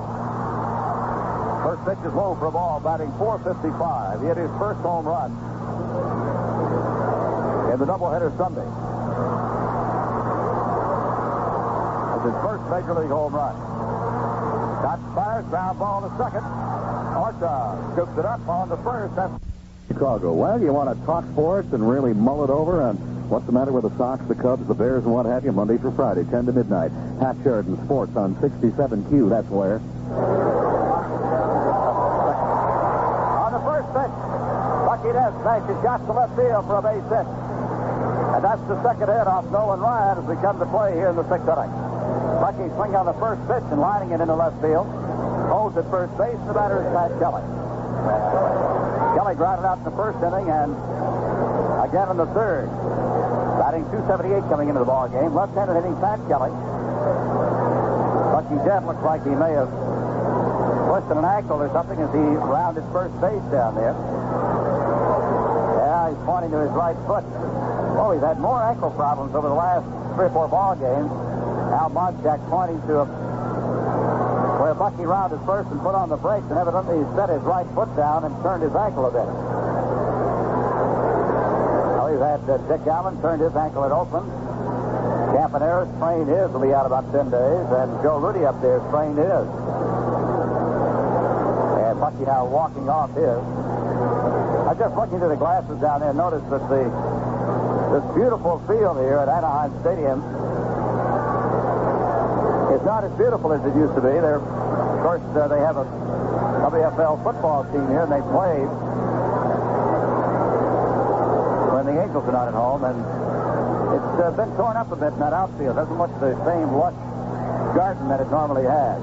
First pitch is low for a ball, batting .455. He hit his first home run in the doubleheader Sunday. It's his first Major League home run. Kaat fires, ground ball to second. Orta scoops it up on the first. That's Chicago. Well, you want to talk sports and really mull it over on what's the matter with the Sox, the Cubs, the Bears, and what have you, Monday through Friday, 10 to midnight. Pat Sheridan Sports on 67Q. That's where. On the first pitch, Bucky Ness smashes shot to left field for a base hit. And that's the second hit off Nolan Ryan as we come to play here in the 6th inning. Bucky swinging on the first pitch and lining it into left field. Holds at first base. The batter is Pat Kelly. Kelly grounded out in the first inning and again in the third. Batting .278 coming into the ball game. Left-handed hitting Pat Kelly. Bucky Dent looks like he may have twisted an ankle or something as he rounded first base down there. Yeah, he's pointing to his right foot. Oh, he's had more ankle problems over the last 3 or 4 ball games. Al Monchak pointing to where Bucky rounded first and put on the brakes, and evidently he set his right foot down and turned his ankle a bit. Well, we've had Dick Allen turned his ankle at Oakland. Campanera sprained his, will be out about 10 days, and Joe Rudy up there sprained his. And Bucky now walking off his. I just looking through the glasses down there, noticed that this beautiful field here at Anaheim Stadium is not as beautiful as it used to be. Of course, they have a WFL football team here, and they play when the Angels are not at home, and it's been torn up a bit in that outfield. Doesn't look the same lush garden that it normally has.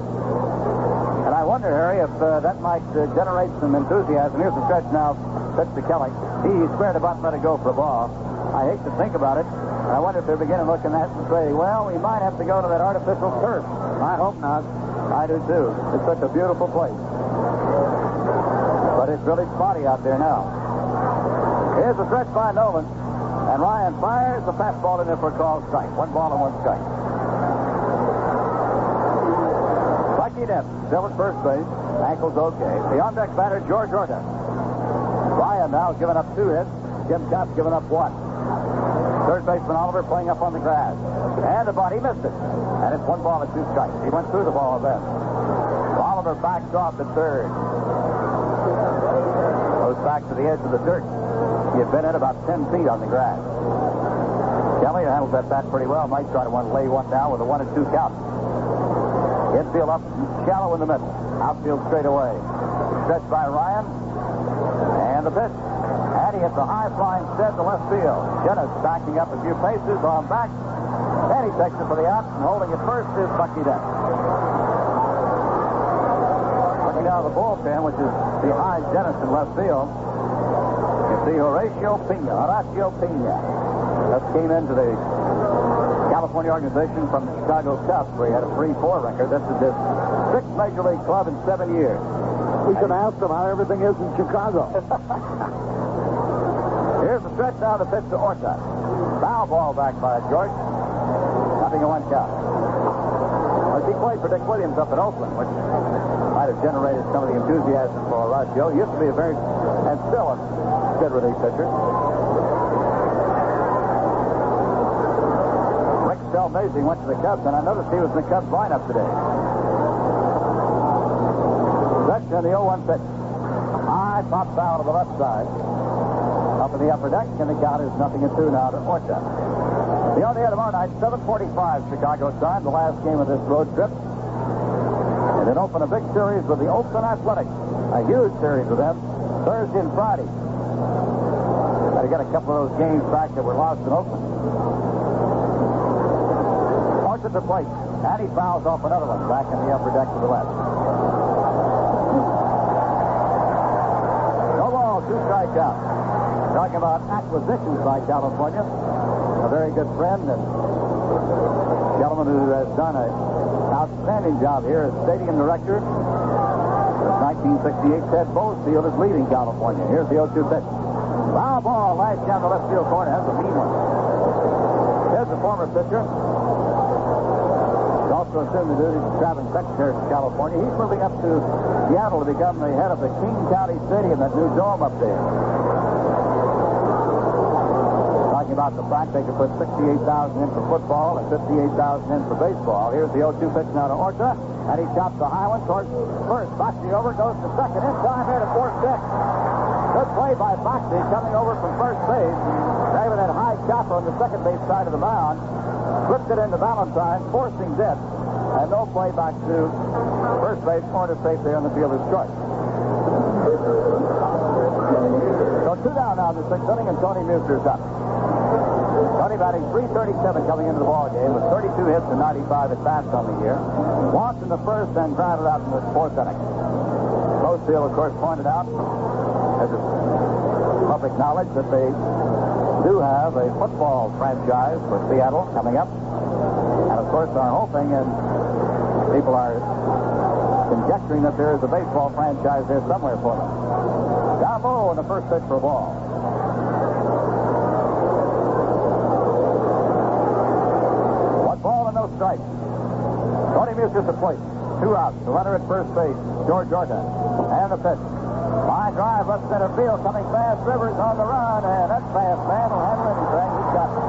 And I wonder, Harry, if that might generate some enthusiasm. Here's the stretch now. Pitch to Kelly. He squared a butt and let it go for a ball. I hate to think about it. I wonder if they're beginning looking at it and say, well, we might have to go to that artificial turf. I hope not. I do, too. It's such a beautiful place. But it's really spotty out there now. Here's the stretch by Nolan. And Ryan fires the fastball in there for a called strike. 1 ball and 1 strike. Bucky Dent still at first base. Ankle's okay. The on-deck batter, George Orta. Ryan now has given up 2 hits. Jim Kaat's given up 1. Third baseman Oliver playing up on the grass. And the bunt, he missed it. And it's 1 ball and 2 strikes. He went through the ball then. Oliver backs off at third. Goes back to the edge of the dirt. He had been in about 10 feet on the grass. Kelly handles that bat pretty well. Might try to lay one down with a 1-2 count. Infield up shallow in the middle. Outfield straight away. Stretched by Ryan. And the pitch. And he hits a high-flying stead to left field. Dennis backing up a few paces on back. And he takes it for the out, and holding it first is Bucky Dent. Looking down the bullpen, which is behind Dennis in left field, you see Horacio Pena. Just came into the California organization from the Chicago Cubs, where he had a 3-4 record. This is his 6th Major League club in 7 years. We should ask him how everything is in Chicago. Here's the stretch now, the pitch to Orta. Foul ball back by George. 0-1 count. He played for Dick Williams up in Oakland, which might have generated some of the enthusiasm for Horacio. He used to be a very, and still a good relief pitcher. Rick Stelmazing went to the Cubs, and I noticed he was in the Cubs lineup today. That's in the 0-1 pitch. High pop foul to the left side. Up in the upper deck, and the count is 0-2 now to Orta. The on the air tomorrow night, 7:45 Chicago time, the last game of this road trip. And then open a big series with the Oakland Athletics. A huge series with them, Thursday and Friday. Got to get a couple of those games back that were lost in Oakland. Orta to plate, and he fouls off another one back in the upper deck to the left. No ball, 2 strikeouts. Talking about acquisitions by California. A very good friend and gentleman who has done an outstanding job here as stadium director. Since 1968, Ted Boasted is leading California. Here's the 0-2 pitch. Foul ball, lash down the left field corner. That's a mean one. Here's the former pitcher. He's also assumed the duties of traveling secretary of California. He's moving up to Seattle to become the head of the King County Stadium, that new dome up there. About the fact they could put 68,000 in for football and 58,000 in for baseball. Here's the 0-2 pitch now to Orta, and he chops the high one towards first. Boxey over, goes to second. In time here to fourth deck. Good play by Boxey coming over from first base. Driving that high chopper on the second base side of the mound. Flipped it into Valentine, forcing dead. And no play back to first base. Orta safe there on the fielder's choice. So 2 down now in the 6th inning, and Tony Muser's up. Tony batting .337 coming into the ball game with 32 hits and 95 at bats on the year. Walked in the first and grounded out in the 4th inning. Boasted, of course, pointed out, as is public knowledge, that they do have a football franchise for Seattle coming up. And, of course, are hoping, and people are conjecturing that there is a baseball franchise there somewhere for them. Down low in the first pitch for a ball. 1 ball and no strike. Tony Muser at the plate. 2 outs. The runner at first base, George Orta. And the pitch. Line drive, left center field, coming fast. Rivers on the run, and that fast man will handle anything. He's got it.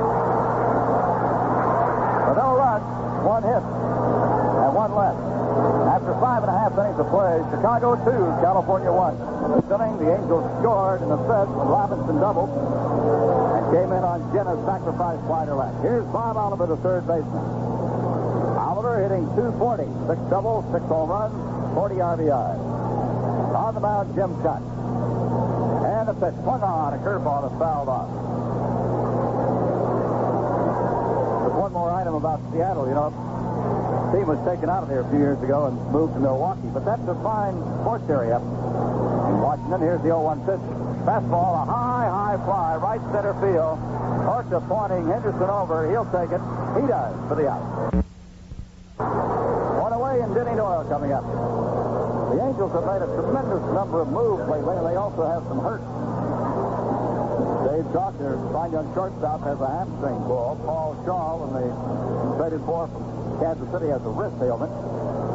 For no runs, 1 hit, and 1 left. After 5.5 innings of play, Chicago 2, California 1. This inning, the Angels scored in the 5th when Robinson doubled and came in on Jenna's sacrifice fly to left. Here's Bob Oliver, the third baseman. Oliver hitting .240, 6 doubles, 6 home runs, 40 RBIs. On the mound, Jim Kaat. And the pitch swung on, a curveball is fouled off. There's one more item about Seattle. You know, the team was taken out of there a few years ago and moved to Milwaukee, but that's a fine sports area in Washington. Here's the 0-1 pitch. Fastball, a high fly, right center field. Orta pointing Henderson over. He'll take it. He does for the out. One away, and Denny Doyle coming up. The Angels have made a tremendous number of moves lately, and they also have some hurt. Dave Chalk, their fine young shortstop, has a hamstring pull. Paul Shaw, when they traded for from Kansas City, has a wrist ailment.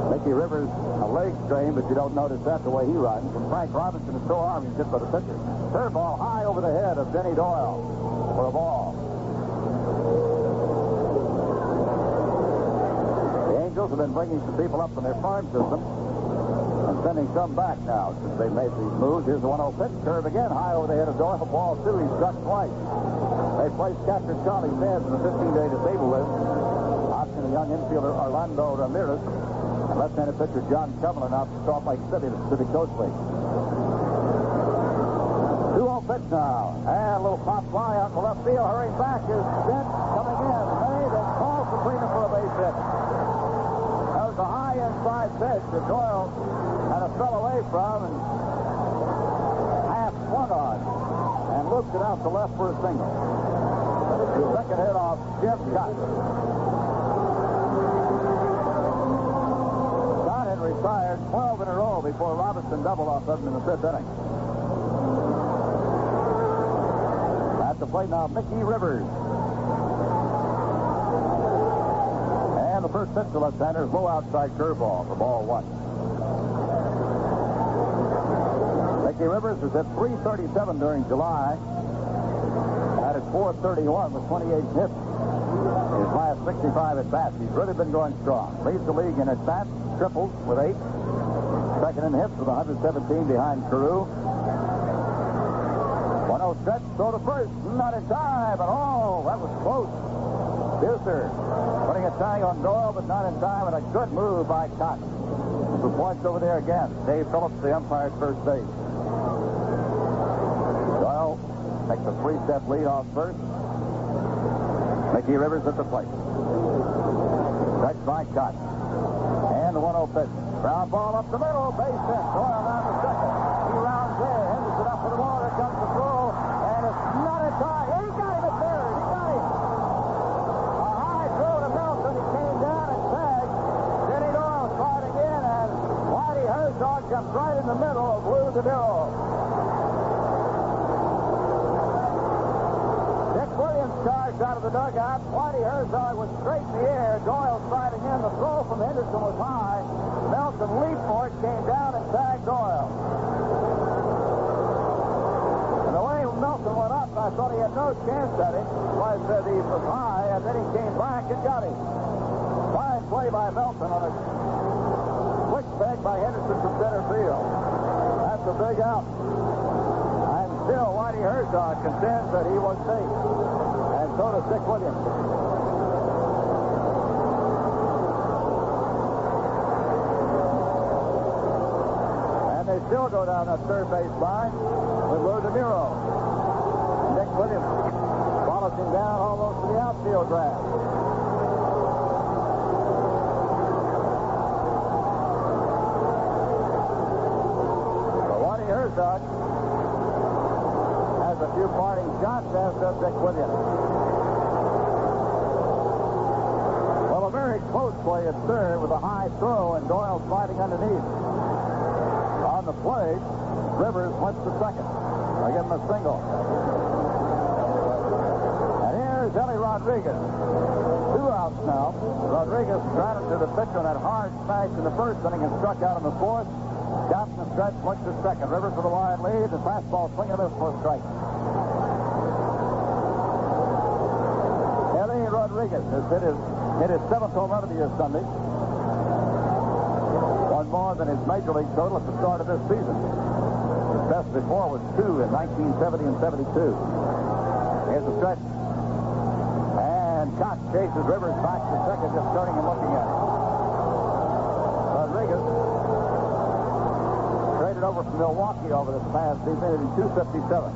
Mickey Rivers, a leg strain, but you don't notice that the way he runs. And Frank Robinson is so armed, he's hit by the pitcher. Curveball high over the head of Denny Doyle for a ball. The Angels have been bringing some people up from their farm system and sending some back now since they've made these moves. Here's the 1-0 pitch. Curve again, high over the head of Doyle. Ball 2, he struck twice. They placed catcher Charlie Sands in the 15-day disabled list. Option a young infielder Orlando Ramirez. And left-handed pitcher John Cumberland out to Salt Lake City, the Pacific Coast League. 2-0 pitch now. And a little pop fly out in the left field. Hurrying back is Dent coming in. Made and calls between them for a base hit. That was a high inside pitch that Doyle had a fell away from and half swung on and looped it out to left for a single. The second hit off Jim Kaat. Kaat had retired 12 in a row before Robinson doubled off of him in the 5th inning. At the plate now, Mickey Rivers. And the first pitch to left-handers, low outside curveball for ball one. Mickey Rivers is at .337 during July. At his .431 with 28 hits. His last 65 at-bats. He's really been going strong. Leads the league in at-bats, triples with 8. Second in hits with 117 behind Carew. 1-0 stretch, throw to first. Not in time at all. That was close. Buser putting a tag on Doyle, but not in time, and a good move by Kaat. The points over there again. Dave Phillips, the umpire's first base. Doyle takes a 3-step lead off first. Mickey Rivers at the plate. Stretch by Kaat. And the 1-0 pitch. Ground ball up the middle. Base hit. Doyle down to second. He rounds there. Henderson up for the ball. Here comes the throw. And it's not in time. He got him at third. He got him. A high throw to Nelson. He came down and tagged. Denny Doyle sliding in. And Whitey Herzog comes right in the middle of Lou DeMuro. Charged out of the dugout. Whitey Herzog was straight in the air. Doyle sliding in. The throw from Henderson was high. Nelson leaped for it, came down and tagged Doyle. And the way Nelson went up, I thought he had no chance at him. So I said he was high, and then he came back and got him. Fine play by Melton on a quick peg by Henderson from center field. That's a big out. And still, Whitey Herzog contends that he was safe. And so does Dick Williams. And they still go down that third base line with Lou DeMuro. Dick Williams follows him down almost to the outfield grass. So Whitey Herzog has a few parting shots, as does Dick Williams. Well, a very close play at third with a high throw and Doyle sliding underneath. On the plate, Rivers went to second. I give him a single. And here's Ellie Rodriguez. 2 outs now. Rodriguez grounded to the pitch on that hard smash in the first inning and struck out in the fourth. Down the stretch, looks to second. Rivers with a wide lead. The fastball swinging a miss for a strike. Ellie Rodriguez has hit his 7th home run of the year Sunday. One more than his major league total at the start of this season. His best before was 2 in 1970 and 72. Here's the stretch. And Kaat chases Rivers back to second, just turning and looking at him. Rodriguez traded over from Milwaukee over this past season in 257.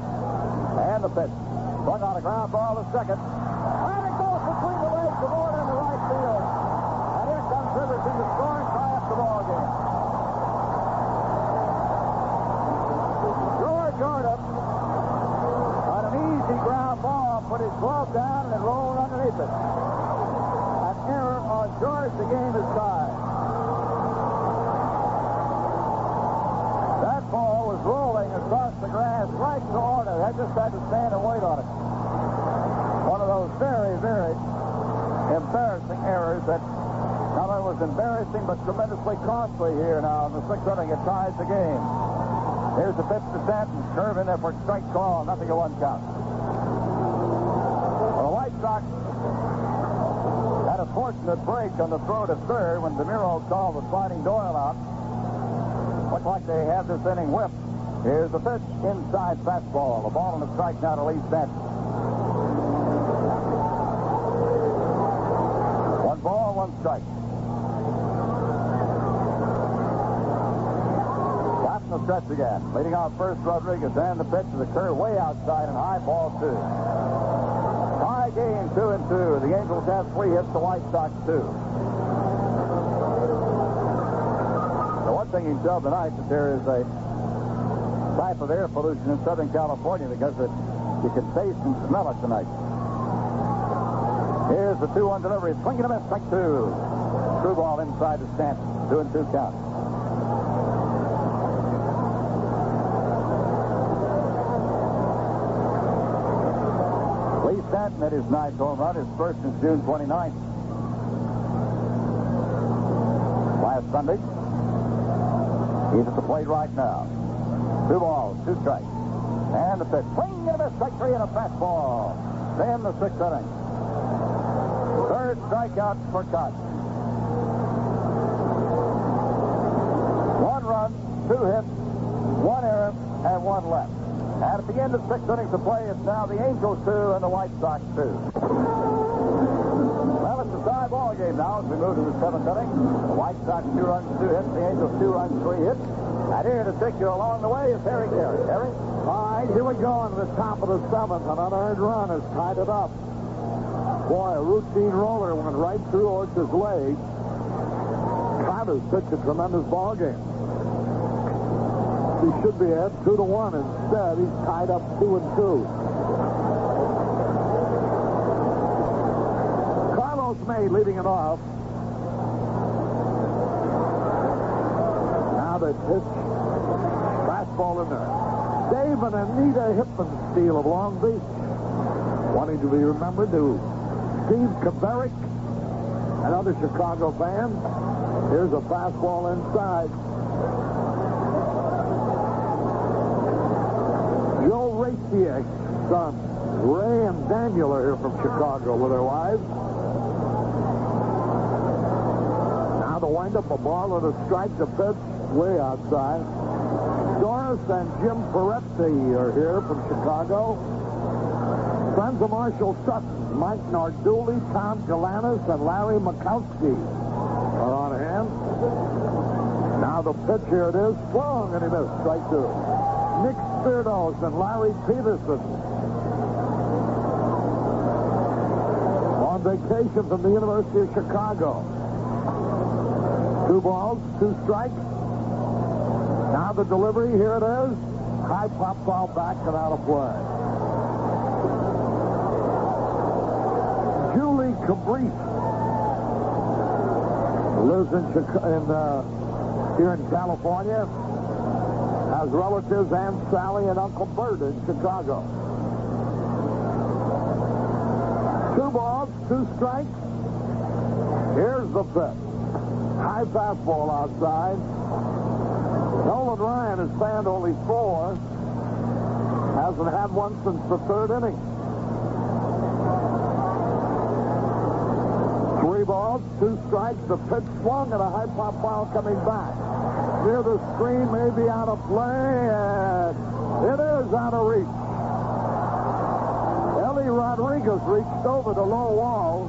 And the pitch. Swung on a ground ball to second. And it goes between the legs of Ward in the right field. And here comes Rivers in the score and tie up the ball game. George Jordan on an easy ground ball put his glove down and it rolled underneath it. An error on George, the game is tied. That ball was rolling across the grass right to order. I just had to stand and wait on it. One of those very, very embarrassing errors that not only was embarrassing but tremendously costly here now in the 6th inning. It ties the game. Here's the pitch to Stanton. Curve in there for strike call. Nothing to 1 count. Well, the White Sox had a fortunate break on the throw to third when DeMuro called the sliding Doyle out. Looked like they had this inning whipped. Here's the pitch. Inside fastball. The ball and the strike now to Lee Stanton. 1 ball, 1 strike. Got in the stretch again. Leading off first, Rodriguez. And the pitch to the curve way outside and high, ball 2. Tie game, 2-2. The Angels have 3 hits, the White Sox 2. The one thing you can tell tonight that there is a type of air pollution in Southern California because you can taste and smell it tonight. Here's the 2-1 delivery. Swinging a miss, strike 2. True ball inside the Stanton. 2-2 count. Lee Stanton hit his 9th home run, his first since June 29th. last Sunday. He's at the plate right now. 2 balls, 2 strikes. And the pitch. Swing and a miss. Strike 3 and a fastball. Then the 6th inning. 3rd strikeout for Kaat. 1 run, 2 hits, 1 error, and 1 left. And at the end of 6 innings of play, it's now the Angels 2 and the White Sox 2. Well, it's a tie ball game now as we move to the 7th inning. The White Sox 2 runs, 2 hits. The Angels 2 runs, 3 hits. And here to take you along the way is Harry Carey. Harry? All right, here we go on the top of the 7th. An unearned run has tied it up. Boy, a routine roller went right through Orch's leg. Kaat has pitched a tremendous ball game. He should be ahead 2-1. Instead, he's tied up 2-2. Carlos May leading it off. Now they pitch. Fastball in there. Dave and Anita Hippensteel of Long Beach. Wanting to be remembered to Steve Kaverick, another Chicago fan. Here's a fastball inside. Joe Raciak's son, Ray and Daniel, are here from Chicago with their wives. Now the windup, a ball and a strike, the pitch way outside. Doris and Jim Peretti are here from Chicago. Friends of Marshall Sutton, Mike Narduli, Tom Galanis, and Larry Mikowski are on hand. Now the pitch, here it is. Swung and he missed. Strike 2. Nick Spirtos and Larry Peterson on vacation from the University of Chicago. 2 balls, 2 strikes. Now the delivery, here it is. High pop foul back and out of play. Julie Cabrice lives here in California. Has relatives Aunt Sally and Uncle Bert in Chicago. 2 balls, 2 strikes. Here's the pitch. High fastball outside. Nolan Ryan has fanned only 4. Hasn't had one since the 3rd inning. 3 balls, 2 strikes. The pitch swung and a high pop foul coming back. Near the screen, maybe out of play, and it is out of reach. Ellie Rodriguez reached over the low wall.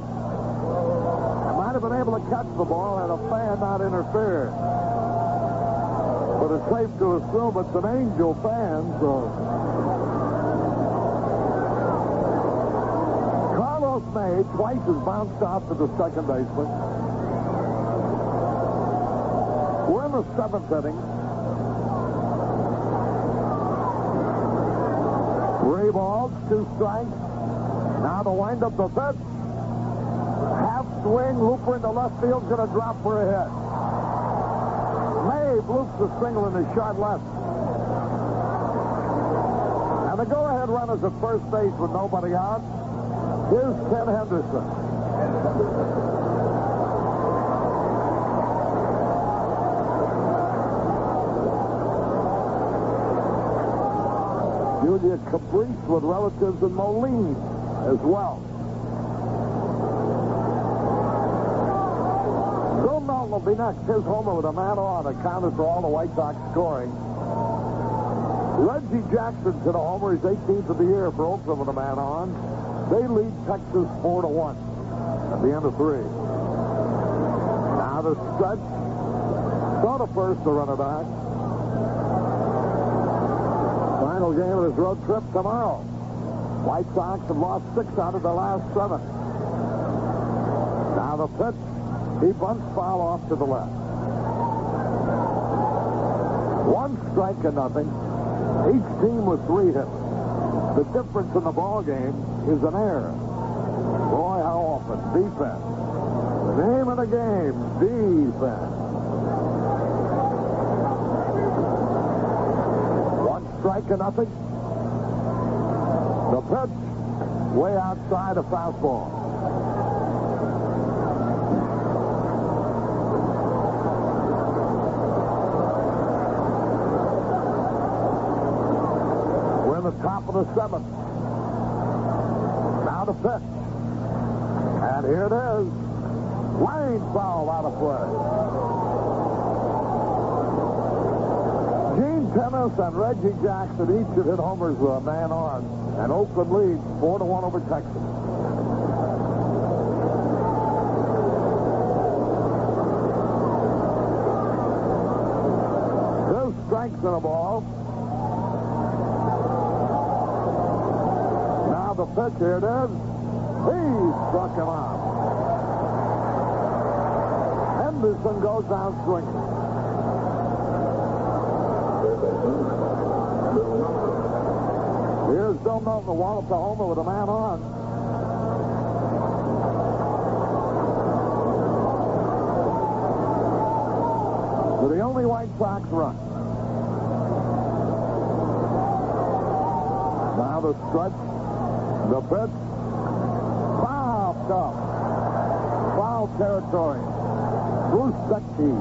Might have been able to catch the ball and a fan not interfered. But it's safe to assume it's an Angel fan, so. Carlos May twice has bounced out to the second baseman. We're in the 7th inning. 3 balls, 2 strikes. Now the windup, the pitch. Half swing, looper into left field, going to drop for a hit. May bloops the single in his short left. And the go-ahead run is at first base with nobody out. Here's Ken Henderson. Julia Caprice with relatives in Moline as well. Bill Melton will be next. His homer with a man on accounted for all the White Sox scoring. Reggie Jackson's hit a homer. He's 18th of the year for Oakland with a man on. They lead Texas 4-1 at the end of 3. Now the stretch. Throw to first to run it back. Final game of his road trip tomorrow. White Sox have lost 6 out of the last 7. Now the pitch. He bunts foul off to the left. 1 strike and nothing. Each team with 3 hits. The difference in the ball game is an error. Boy, how often. Defense. The name of the game, defense. 1 strike and nothing. The pitch, way outside a fastball. Top of the seventh. Now the pitch. And here it is. Line foul out of play. Gene Tennis and Reggie Jackson each have hit homers with a man on. And Oakland leads 4-1 over Texas. Two strikes in a ball. Now the pitch, here it is. He struck him out. Henderson goes down swinging. Here's Bill Nolan to wallop the homer with a man on. To the only White Sox run. Now the stretch. The pitch. Popped up. Foul territory. Bruce Beckey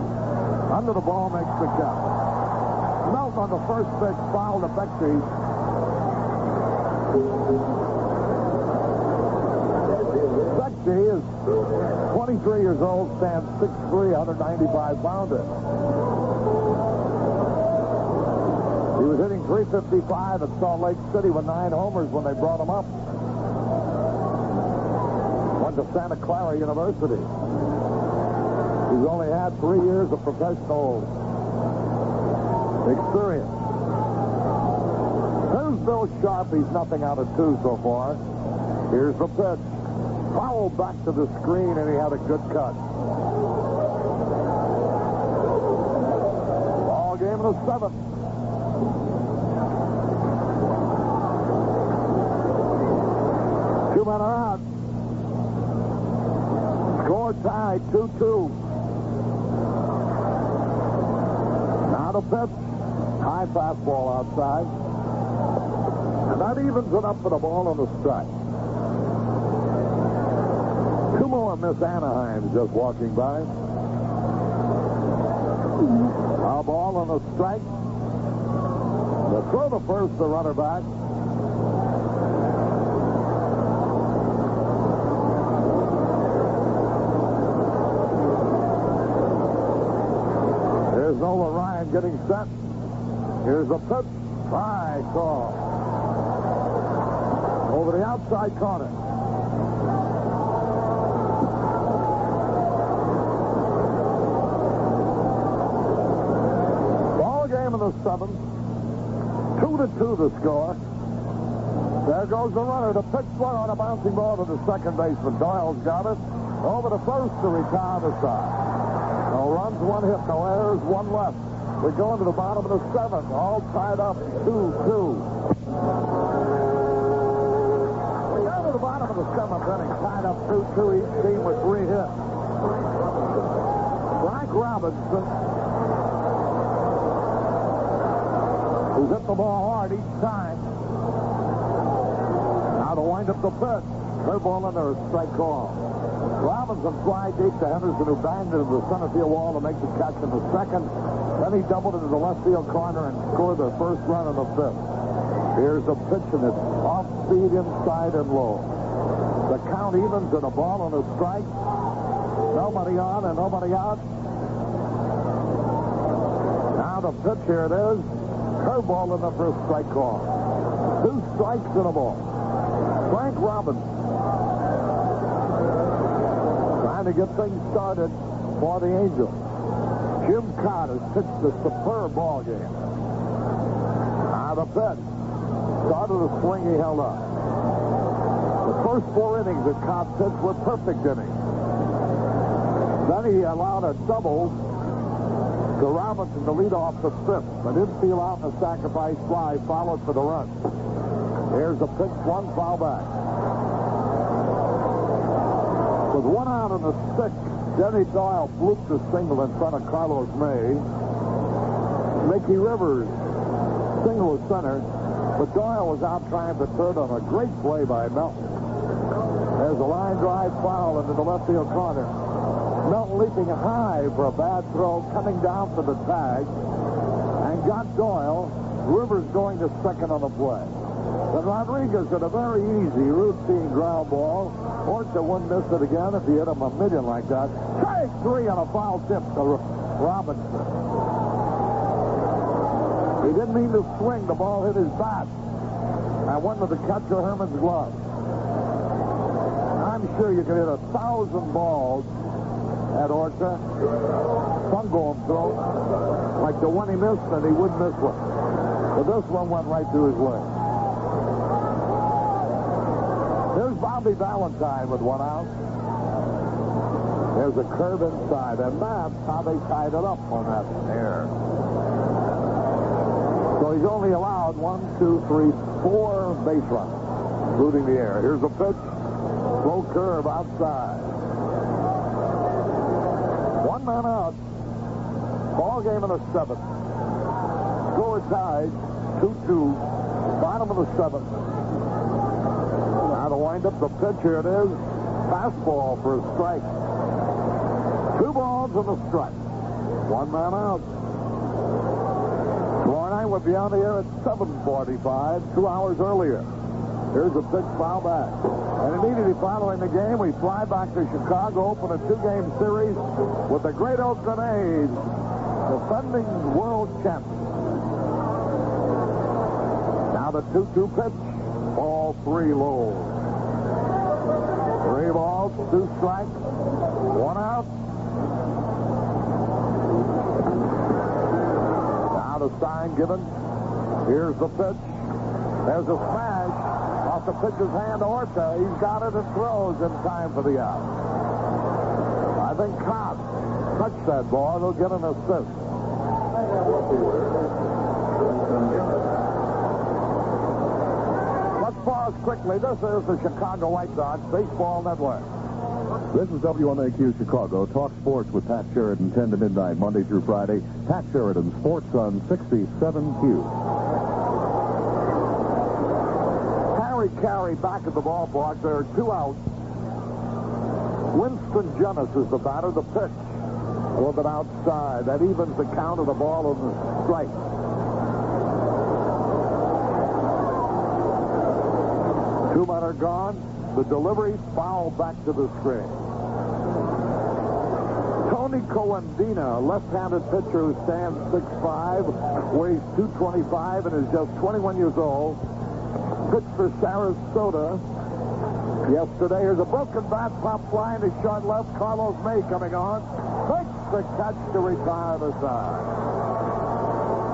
under the ball makes the catch. Melton on the first pitch, foul to Beckey. Beckey is 23 years old, stands 6'3", 195-pounder. He was hitting .355 at Salt Lake City with 9 homers when they brought him up. Went to Santa Clara University. He's only had 3 years of professional experience. Here's Bill Sharp. He's nothing out of 2 so far. Here's the pitch. Foul back to the screen, and he had a good cut. Ball game in the 7th. Two men are out. Score tied, 2-2. Now the pitch. High fastball outside. And that evens it up for the ball on the strike. 2 more Miss Anaheim's just walking by. A ball on the strike. They'll throw the first, the runner back. Here's Nolan Ryan getting set. Here's the pitch. High call. Over the outside corner. Ball game in the 7th. 2-2 the score. There goes the runner. The pitch one on a bouncing ball to the second baseman. Doyle's got it. Over the first to retire the side. No runs, 1 hit, no errors, 1 left. We go into the bottom of the 7th, all tied up 2-2. We go to the bottom of the 7th inning, tied up 2-2, each team with 3 hits. Frank Robinson, who's hit the ball hard each time. Now to wind up the pitch. Curveball under a strike call. Robinson fly deep to Henderson, who banged into the center field wall to make the catch in the 2nd. Then he doubled into the left field corner and scored the first run in the 5th. Here's a pitch, and it's off speed inside and low. The count evens and a ball on a strike. Nobody on and nobody out. Now the pitch, here it is. Curveball in the first strike call. 2 strikes and a ball. Frank Robinson trying to get things started for the Angels. Jim Kaat has pitched a superb ball game. Now the pitch. Started a swing, he held up. The first 4 innings that Kaat pitched were perfect innings. Then he allowed a double to Robinson to lead off the 5th. But infield out in a sacrifice fly, followed for the run. Here's a pitch, 1 foul back. With 1 out in the 6th, Denny Doyle blooped a single in front of Carlos May. Mickey Rivers single to center, but Doyle was out trying to third on a great play by Melton. There's a line drive foul into the left field corner. Melton leaping high for a bad throw, coming down for the tag, and got Doyle. Rivers going to second on the play. Then Rodriguez hit a very easy routine ground ball. Orta wouldn't miss it again if he hit him a million like that. Strike 3 on a foul tip to Robinson. He didn't mean to swing. The ball hit his bat and went to the catcher Herman's glove. I'm sure you could hit 1,000 balls at Orta. Some going through. Like the one he missed, and he wouldn't miss one. But this one went right through his leg. Here's Bobby Valentine with one out. There's a curve inside, and that's how they tied it up on that air. So he's only allowed 1, 2, 3, 4 base runs, including the air. Here's a pitch. Low curve outside. 1 man out. Ball game in the 7th. Score tied 2-2. Bottom of the 7th. Now to wind up the pitch, here it is. Fastball for a strike. 2 balls and a strike. 1 man out. Tomorrow night will be on the air at 7:45, 2 hours earlier. Here's a pitch, foul back. And immediately following the game, we fly back to Chicago, open a 2-game series with the great Oakland A's, defending world champions. Now the 2-2 pitch, ball 3 low. 3 balls, 2 strikes, 1 out. Now the sign given. Here's the pitch. There's a smash off the pitcher's hand. Orta, he's got it and throws in time for the out. I think Kaat touched that ball. They'll get an assist. Let's pause quickly. This is the Chicago White Sox Baseball Network. This is WMAQ Chicago. Talk sports with Pat Sheridan, 10 to midnight, Monday through Friday. Pat Sheridan, Sports on 67Q. Carry back at the ballpark. There are 2 outs. Winston Jennings is the batter. The pitch a little bit outside. That evens the count of the ball and the strike. 2 men are gone. The delivery foul back to the screen. Tony Coandina, left-handed pitcher who stands 6'5", weighs 225, and is just 21 years old. Pitched for Sarasota yesterday. Here's a broken bat, pop flying to short left. Carlos May coming on. Makes the catch to retire the side.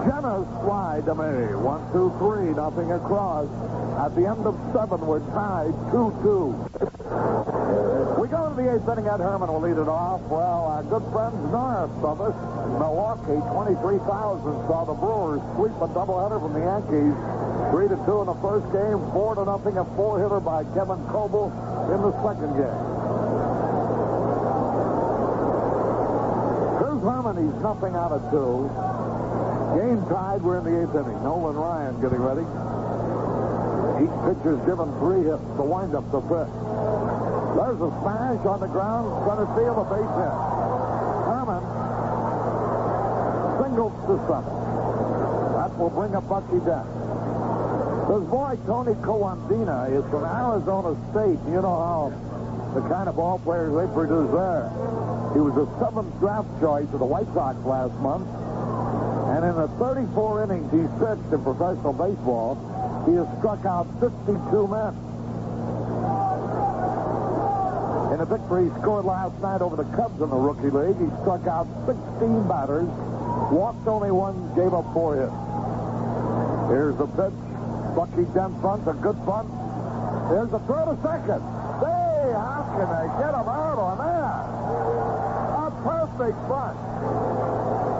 Jenna's fly to May. 1, 2, 3, nothing across. At the end of 7, we're tied 2-2. We go to the 8th inning. Ed Herman will lead it off. Well, our good friends north of us in Milwaukee, 23,000, saw the Brewers sweep a doubleheader from the Yankees. 3-2 in the first game, 4-0, a 4-hitter by Kevin Coble in the second game. Here's Herman. He's nothing out of 2. Game tied. We're in the 8th inning. Nolan Ryan getting ready. Each pitcher's given 3 hits to wind up the fifth. There's a smash on the ground, center field, a base hit. Herman singles to center. That will bring up Bucky Dent. This boy, Tony Coandina, is from Arizona State. You know how the kind of ball players they produce there. He was a 7th draft choice of the White Sox last month. And in the 34 innings he's pitched in professional baseball, he has struck out 52 men. In a victory he scored last night over the Cubs in the Rookie League, he struck out 16 batters, walked only 1, gave up 4 hits. Here's the pitch. Bucky Dent bunts, a good bunt. There's the throw to second. Hey, how can they get him out on that? A perfect bunt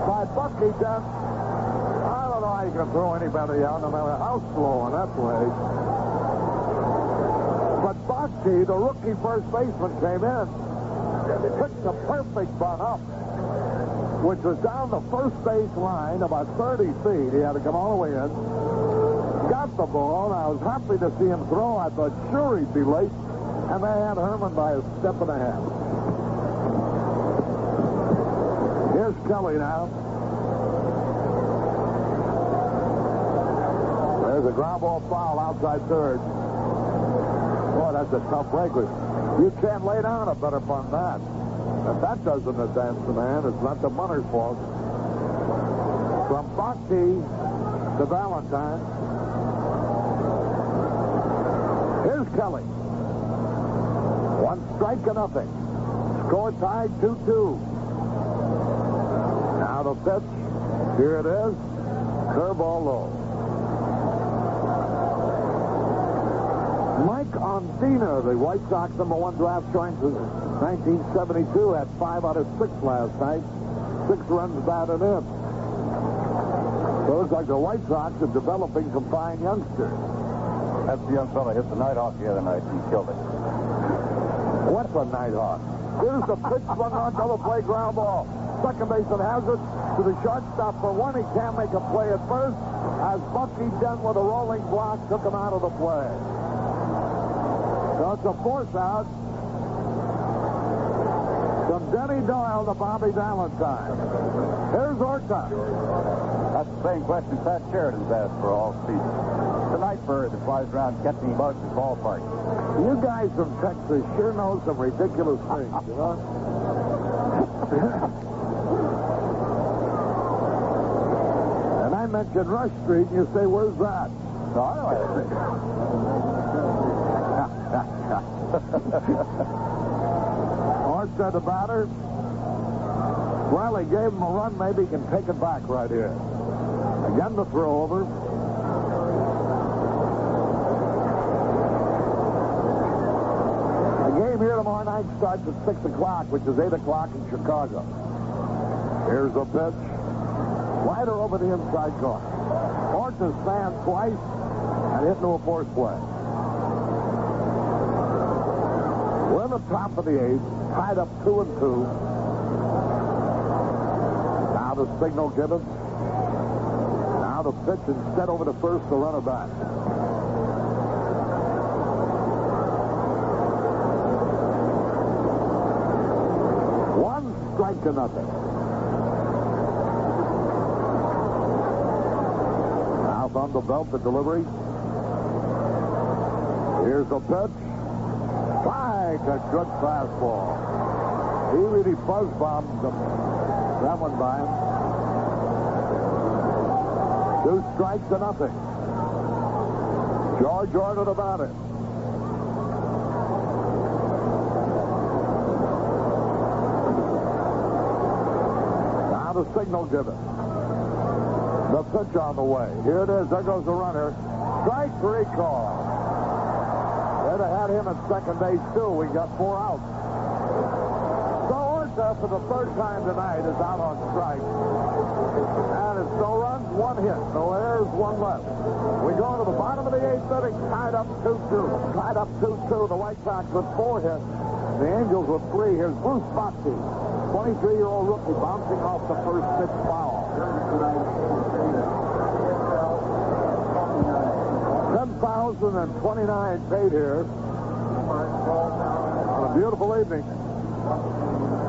by Bucky Dent. I don't know how you can throw anybody out, no matter how slow in that way. But Bucky, the rookie first baseman, came in and picked the perfect bunt up, which was down the first base line about 30 feet. He had to come all the way in. Got the ball, and I was happy to see him throw. I thought, sure, he'd be late. And they had Herman by a step and a half. Here's Kelly now. There's a ground ball foul outside third. Boy, that's a tough break. You can't lay down a better punt than that. If that doesn't advance the man, it's not the punter's fault. From Bhakti to Valentine. Here's Kelly. 1 strike to nothing. Score tied 2-2. Now the pitch. Here it is. Curveball low. Mike Ondina, the White Sox #1 draft choice in 1972, had 5 out of 6 last night. 6 runs batted in. So it looks like the White Sox are developing some fine youngsters. That's the young fella hit the Nighthawk the other night and killed it. What's a Nighthawk? Here's the pitch swung on, double play ground ball. Second baseman has it to the shortstop for 1. He can't make a play at first as Bucky Dent with a rolling block took him out of the play. So it's a force out from Denny Doyle to Bobby Valentine. Here's Orta. That's the same question Pat Sheridan's asked for all season. The night bird that flies around catching bugs at ballparks. You guys from Texas sure know some ridiculous things, you know? And I mentioned Rush Street, and you say, where's that? No, I know it. Orta the batter. Well, he gave him a run. Maybe he can take it back right here. Again, the throw over. The game here tomorrow night starts at 6 o'clock, which is 8 o'clock in Chicago. Here's a pitch. Slider over the inside corner. Orta stands twice and hit into a force play. We're in the top of the 8th, tied up 2-2. Now the signal given. Now the pitch instead over to first, the runner back. One strike to nothing. Now on the belt, the delivery. Here's the pitch. Strike, a good fastball. He really buzz-bombed that one by him. 2 strikes to nothing. George ordered about it. Now the signal given. The pitch on the way. Here it is. There goes the runner. Strike 3 call. They'd have had him at second base, too. We got 4 outs. So Orta, for the 3rd time tonight, is out on strike. And it's no runs, 1 hit. No errors, 1 left. We go to the bottom of the 8th inning, tied up 2-2. Tied up 2-2. The White Sox with 4 hits. The Angels with 3. Here's Bruce Bochy, 23-year-old rookie, bouncing off the first pitch foul. 10,029 paid here on a beautiful evening.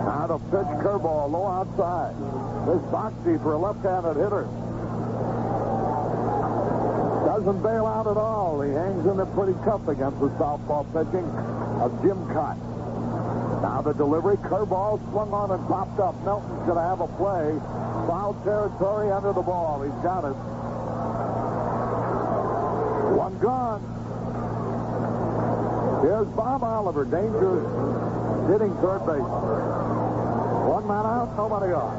Now the pitch curveball low outside. This Bochy for a left-handed hitter. Doesn't bail out at all. He hangs in there pretty tough against the southpaw pitching of Jim Kaat. Now the delivery, curveball swung on and popped up. Melton's going to have a play. Foul territory under the ball. He's got it. 1 gone. Here's Bob Oliver, dangerous, hitting third base. 1 man out, nobody on.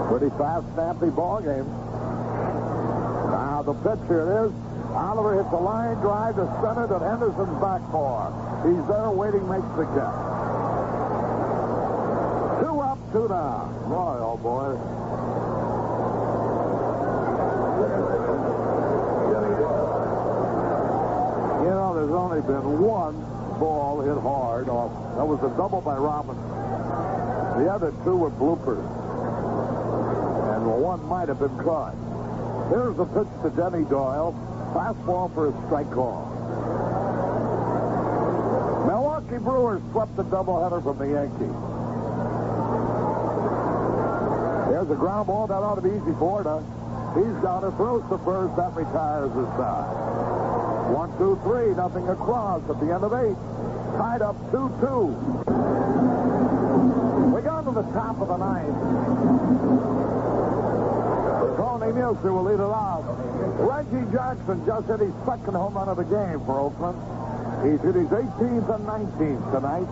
Pretty fast, snappy ball game. Now the pitch, here it is. Oliver hits a line drive to center that Henderson's back for. He's there waiting, makes the catch. 2 up, 2 down. Boy, oh boy. You know, there's only been 1 ball hit hard off. That was a double by Robinson. The other 2 were bloopers. And 1 might have been caught. Here's the pitch to Denny Doyle. Fastball for a strike call. Milwaukee Milwaukee Brewers swept the doubleheader from the Yankees. There's a ground ball. That ought to be easy for it. He's got it. Throws to first. That retires his side. 1, 2, 3. Nothing across at the end of 8. Tied up 2-2. We go to the top of the ninth. Tony Nielsen will lead it off. Reggie Jackson just hit his second home run of the game for Oakland. He's hit his 18th and 19th tonight.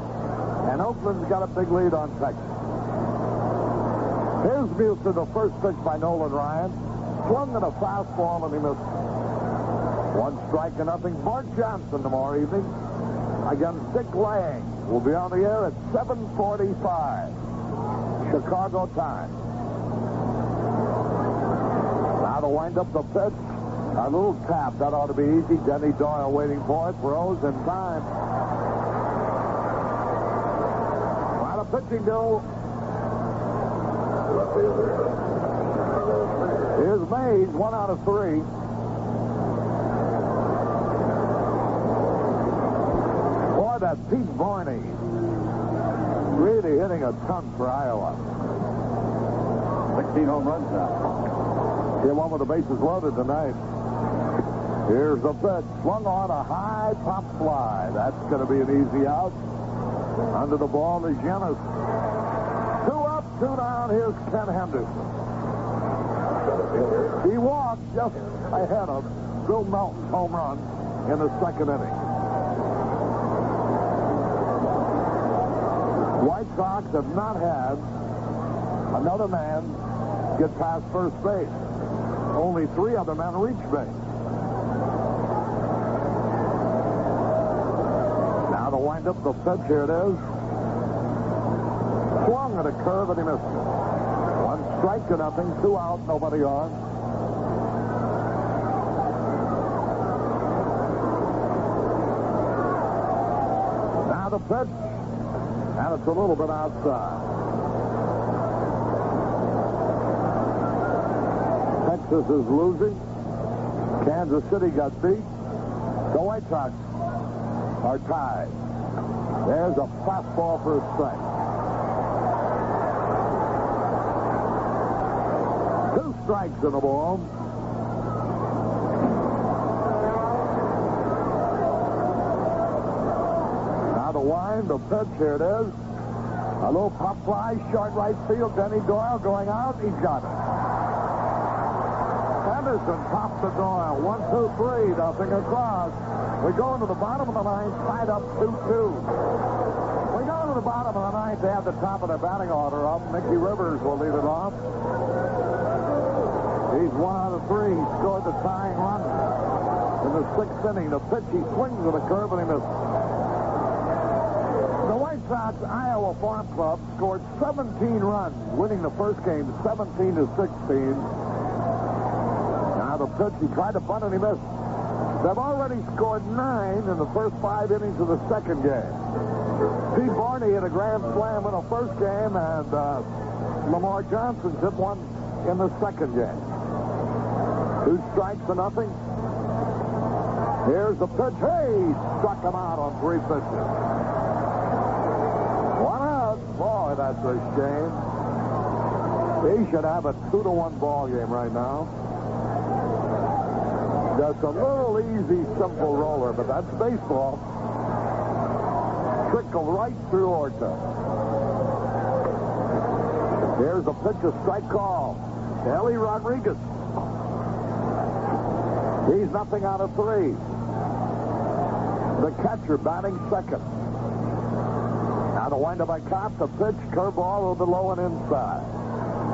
And Oakland's got a big lead on Texas. Here's Nielsen, the first pitch by Nolan Ryan. Swung at a fastball and he missed. 1 strike and nothing. Bart Johnson tomorrow evening against Dick Lang. Will be on the air at 7:45 Chicago time. Now to wind up the pitch. A little tap. That ought to be easy. Denny Doyle waiting for it. Throws in time. Now the pitching go. Here's Mays, 1 out of 3. Boy, that Pete Varney really hitting a ton for Iowa. 16 home runs now. He won with the bases loaded tonight. Here's the pitch. Swung on a high pop fly. That's going to be an easy out. Under the ball is Giannis. 2 up, 2 down. Here's Ken Henderson. He walked just ahead of Bill Melton's home run in the second inning. White Sox have not had another man get past first base. Only 3 other men reach base. Now to wind up the pitch, here it is. Swung at a curve and he missed it. 1 strike to nothing, 2 out, nobody on. Now the pitch, and it's a little bit outside. Texas is losing. Kansas City got beat. The White Sox are tied. There's a fastball for a strike. 2 strikes in the ball. Now the wind, the pitch, here it is. A little pop fly, short right field. Denny Doyle going out. He's got it. Henderson tops the Doyle. 1, 2, 3. Nothing across. We go into the bottom of the ninth, tied up 2-2. We go into the bottom of the ninth. They have the top of the batting order up. Mickey Rivers will lead it off. He's 1 out of 3. He scored the tying run in the 6th inning. The pitch, he swings with a curve and he misses. The White Sox Iowa Farm Club scored 17 runs, winning the first game 17-16. Now the pitch, he tried to bunt and he missed. They've already scored 9 in the first 5 innings of the second game. Pete Varney hit a grand slam in the first game, and Lamar Johnson's hit one in the second game. 2 strikes to nothing. Here's the pitch. Hey, struck him out on 3 pitches. 1 out. Boy, that's a shame. He should have a 2-1 ball game right now. Just a little easy, simple roller, but that's baseball. Trickle right through Orta. Here's the pitch, a strike call. Ellie Rodriguez. He's nothing out of 3. The catcher batting second. Now the windup by Kaat, the pitch, curveball a little bit low and inside.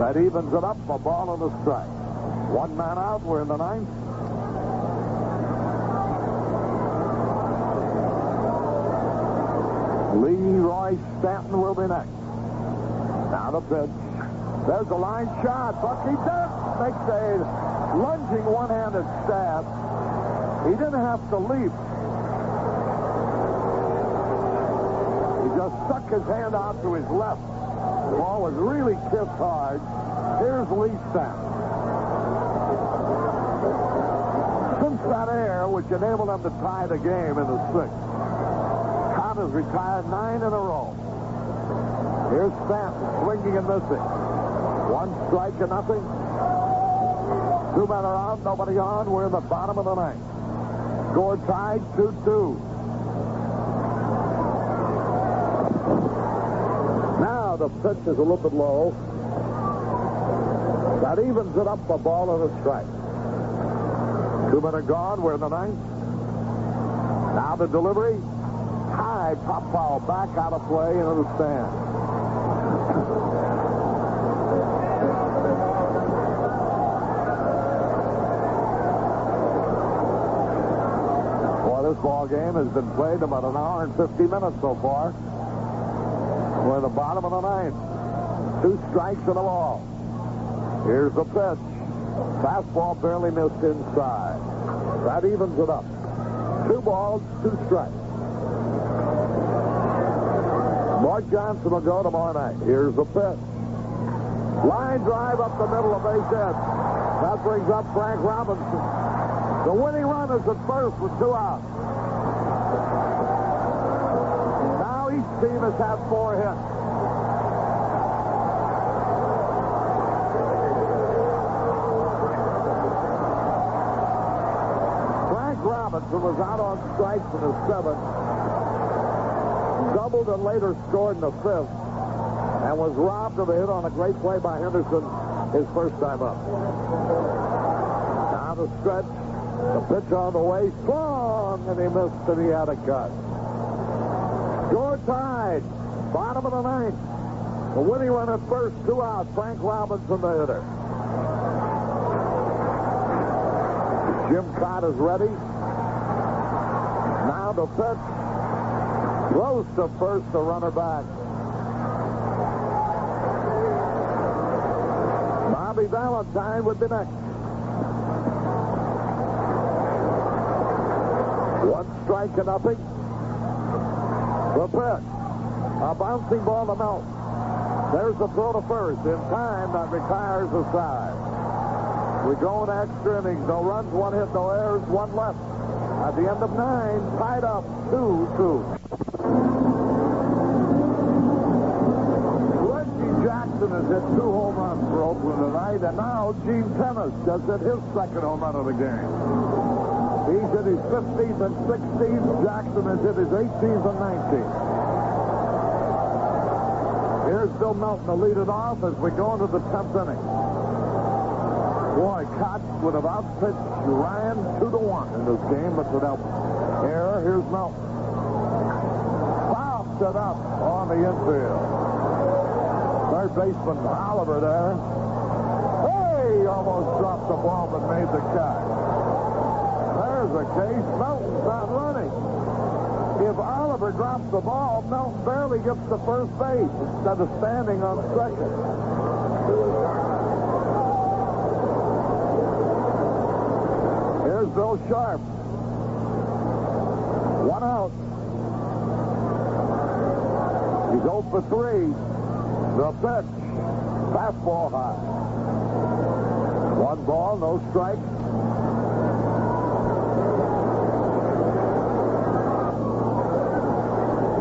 That evens it up, a ball and a strike. 1 man out, we're in the 9th. Leroy Stanton will be next. Now the pitch. There's a line shot. Bucky Dent makes a lunging one-handed stab. He didn't have to leap. He just stuck his hand out to his left. The ball was really kissed hard. Here's Lee Stanton. Since that error, which enabled them to tie the game in the 6th, Kaat has retired 9 in a row. Here's Stanton swinging and missing. 1 strike and nothing. 2 men are out, nobody on. We're in the bottom of the 9th. Score tied 2-2. Now the pitch is a little bit low. That evens it up, a ball and a strike. 2 men are gone. We're in the 9th. Now the delivery. High pop foul back out of play into the stand. Well, this ball game has been played about an hour and 50 minutes so far. We're in the bottom of the 9th. 2 strikes and a ball. Here's the pitch. Fastball barely missed inside. That evens it up. 2 balls, 2 strikes. Mark Johnson will go tomorrow night. Here's the pitch. Line drive up the middle of base hit. That brings up Frank Robinson. The winning run is at first with 2 outs. Now each team has had 4 hits. Frank Robinson was out on strikes in the 7th. Doubled and later scored in the 5th. And was robbed of a hit on a great play by Henderson his first time up. Down the stretch. The pitch on the way. Strong. And he missed and he had a cut. Score tied. Bottom of the 9th. The winning run at first. 2 outs. Frank Robinson the hitter. Jim Kaat is ready. Now the pitch. Close to first, the runner back. Bobby Valentine would be next. 1 strike and nothing. The pitch. A bouncing ball to Melt. There's the throw to first. In time, that retires the side. We go in extra innings. No runs, 1 hit, no errors, 1 left. At the end of 9, tied up 2-2. Jackson has hit 2 home runs for Oakland tonight, and now Gene Tennis just hit his 2nd home run of the game. He's hit his 15th and 16th. Jackson has hit his 18th and 19th. Here's Bill Melton to lead it off as we go into the 10th inning. Boy, Kaat would have outpitched Ryan 2-1 in this game, but without error. Here's Melton. Pops it up on the infield. Third baseman Oliver there. Hey, almost dropped the ball but made the catch. There's a case. Melton's not running. If Oliver drops the ball, Melton barely gets to first base instead of standing on second. Here's Bill Sharp. 1 out. He's 0 for 3. The pitch. Fastball high. 1 ball, no strike.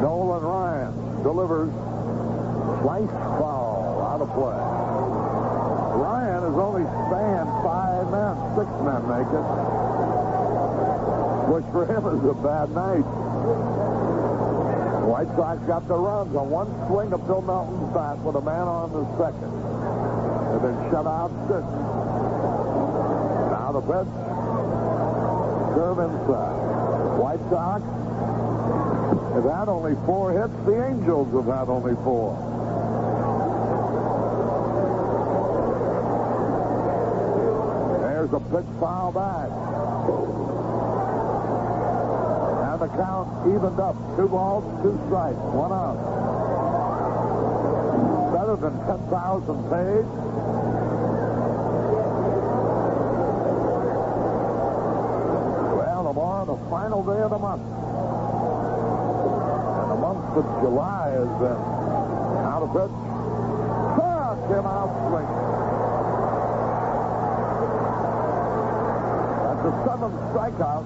Nolan Ryan delivers. Slice foul out of play. Ryan has only spanned 5 men. 6 men make it. Which for him is a bad night. White Sox got the runs on 1 swing of Bill Melton's bat with a man on the 2nd. They've been shut out 6. Now the pitch. Curve inside. White Sox have had only 4 hits. The Angels have had only 4. There's a pitch foul back. And the count evened up. 2 balls, 2 strikes, 1 out. Better than 10,000 paid. Well, tomorrow, the final day of the month. And the month of July has been out of pitch. Struck him out swinging. That's the 7th strikeout.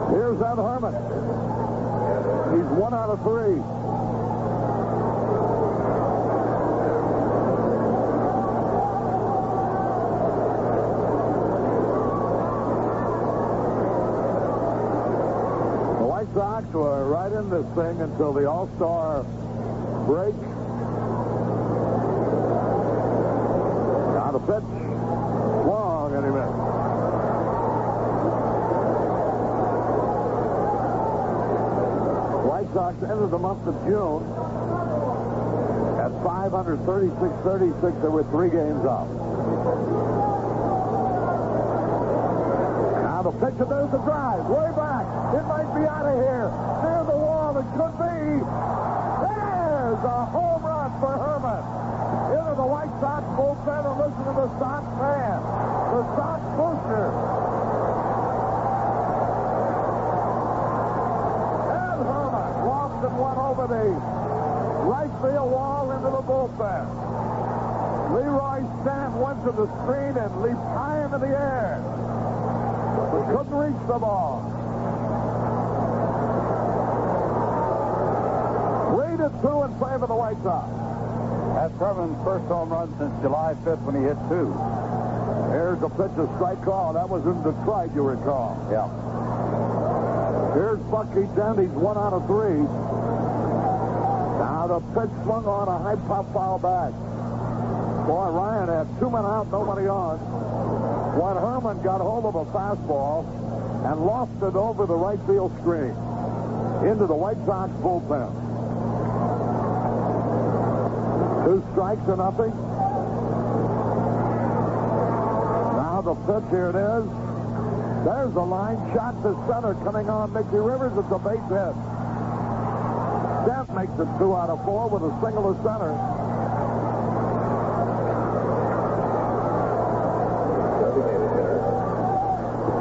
Here's Ed Herman. He's 1 out of 3. The White Sox were right in this thing until the All-Star break. Now the pitch. Long, and he missed. White Sox ended the month of June at 536-36. There were 3 games out. Now the pitch, and there's the drive. Way back. It might be out of here. Near the wall. It could be. There's a home run for Herman. Into the White Sox bullpen, and listen to the Sox fan. The Sox booster. Ed Herman walked and went over the right field wall into the bullpen. Leroy Stan went to the screen and leaped high into the air. But couldn't reach the ball. 3-2 in favor of the White Sox. That's Herman's first home run since July 5th when he hit 2. Here's a pitch, a strike call. That was in Detroit, you recall. Yeah. Here's Bucky Dent. He's 1 out of 3. Now the pitch swung on a high pop foul back. Boy, Ryan had 2 men out, nobody on. When Herman got hold of a fastball and lost it over the right field screen into the White Sox bullpen. 2 strikes to nothing. Now the pitch, here it is. There's a line shot to center coming on Mickey Rivers. It's a base hit. Dent makes it 2 out of 4 with a single to center.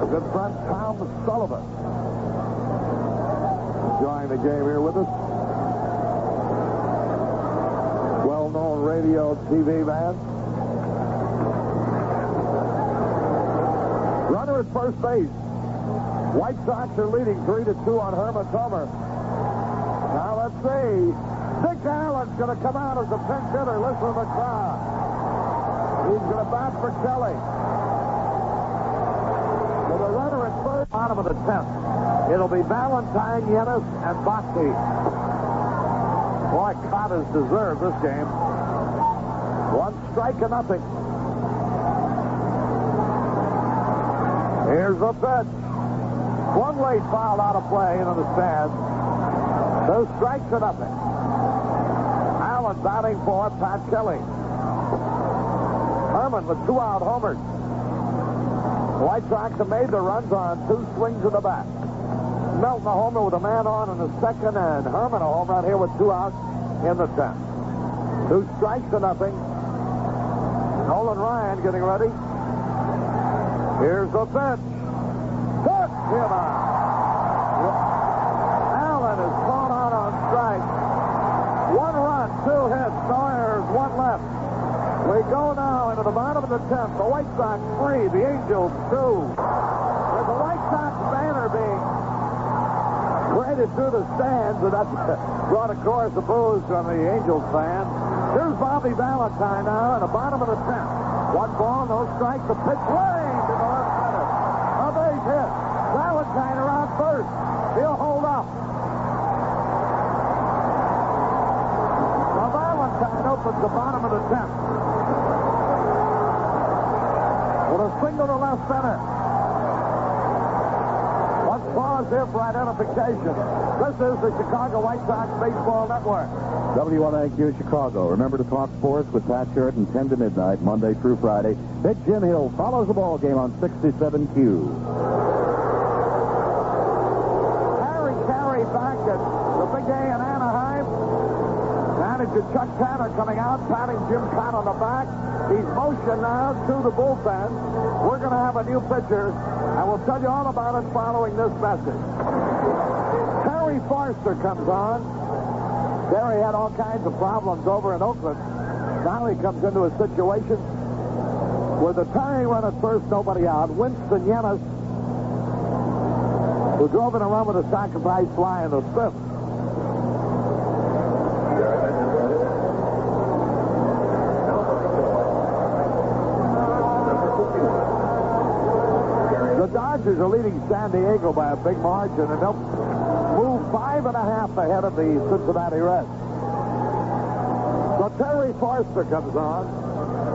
Good friend Tom Sullivan enjoying the game here with us. Well-known radio TV man. Runner at first base. White Sox are leading 3-2 on Herman Tomer. Now let's see. Dick Allen's going to come out as a pinch hitter. Listen to the crowd. He's going to bat for Kelly. With a runner at first, bottom of the 10th. It'll be Valentine, Yenis, and Bobby. Boy, Kaat has deserved this game. 1 strike to nothing. Here's the pitch. 1 late foul out of play into the stands. 2 strikes to nothing. Allen batting for Pat Kelly. Herman with 2 out homers. The White Sox have made the runs on 2 swings of the bat. Melton a homer with a man on in the second, and Herman a home run here with 2 outs in the 10th. 2 strikes to nothing. Nolan Ryan getting ready. Here's the pitch. Hit him out. Allen is caught out on strike. 1 run, 2 hits. No errors, 1 left. We go now into the bottom of the 10th. The White Sox 3, the Angels 2. With the White Sox banner being paraded through the stands, and that's brought a chorus of boos from the Angels fans. Here's Bobby Valentine now at the bottom of the 10th. 1 ball, no strikes. The pitch range in the left center. A base hit. Valentine around first. He'll hold up. Now Valentine opens the bottom of the 10th. With a single to left center. Let's pause here for identification. This is the Chicago White Sox Baseball Network. W1AQ Chicago. Remember to talk sports with Pat Sheridan 10 to midnight, Monday through Friday. Big Jim Hill follows the ball game on 67Q. Harry Carey back at the big day in Anaheim. Manager Chuck Tanner coming out, patting Jim Kaat on the back. He's motioned now to the bullpen. We're going to have a new pitcher, and we'll tell you all about it following this message. Terry Forster comes on. Terry had all kinds of problems over in Oakland. Now he comes into a situation with a tying run at first, nobody out. Winston Yenis who drove in a run with a sacrifice fly in the fifth. The Dodgers are leading San Diego by a big margin, and they'll move 5.5 ahead of the Cincinnati Reds. So Terry Forster comes on.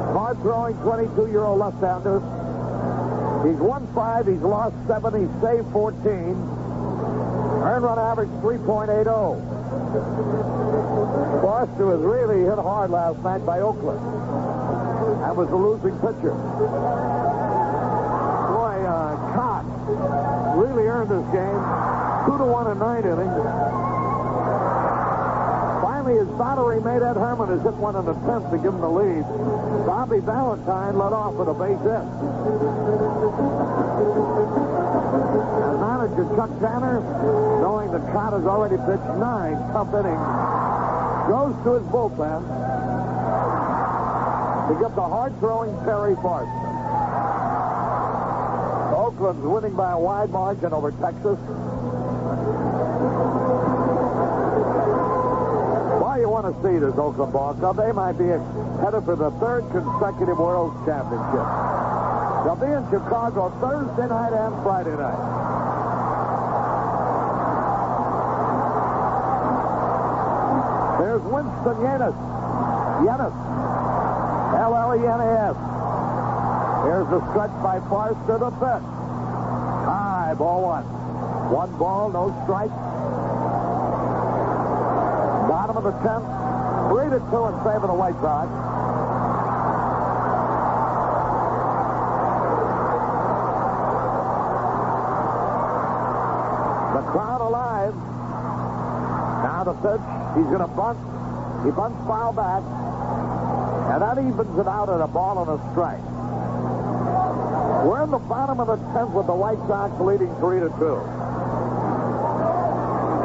Hard-throwing 22-year-old left-hander. He's won 5. He's lost 7. He's saved 14. Earned run average 3.80. Forster was really hit hard last night by Oakland. That was the losing pitcher. Boy, Kaat really earned this game. 2-1 in 9 innings. Finally, his battery made Ed Herman has hit one in the 10th to give him the lead. Bobby Valentine led off with a base hit. And manager Chuck Tanner, knowing that Kaat has already pitched 9 tough innings, goes to his bullpen to get the hard-throwing Terry Forster. Oakland's winning by a wide margin over Texas. You want to see this Oakland ball club. They might be headed for the 3rd consecutive World Championship. They'll be in Chicago Thursday night and Friday night. There's Winston Yenis. L-L-E-N-A-S. Here's the stretch by Forster, the pitch. High, ball 1. 1 ball, no strike. Bottom of the 10th, 3-2 in favor of the White Sox. The crowd alive. Now the pitch. He's going to bunt. He bunts foul back. And that evens it out at a ball and a strike. We're in the bottom of the 10th with the White Sox leading 3-2.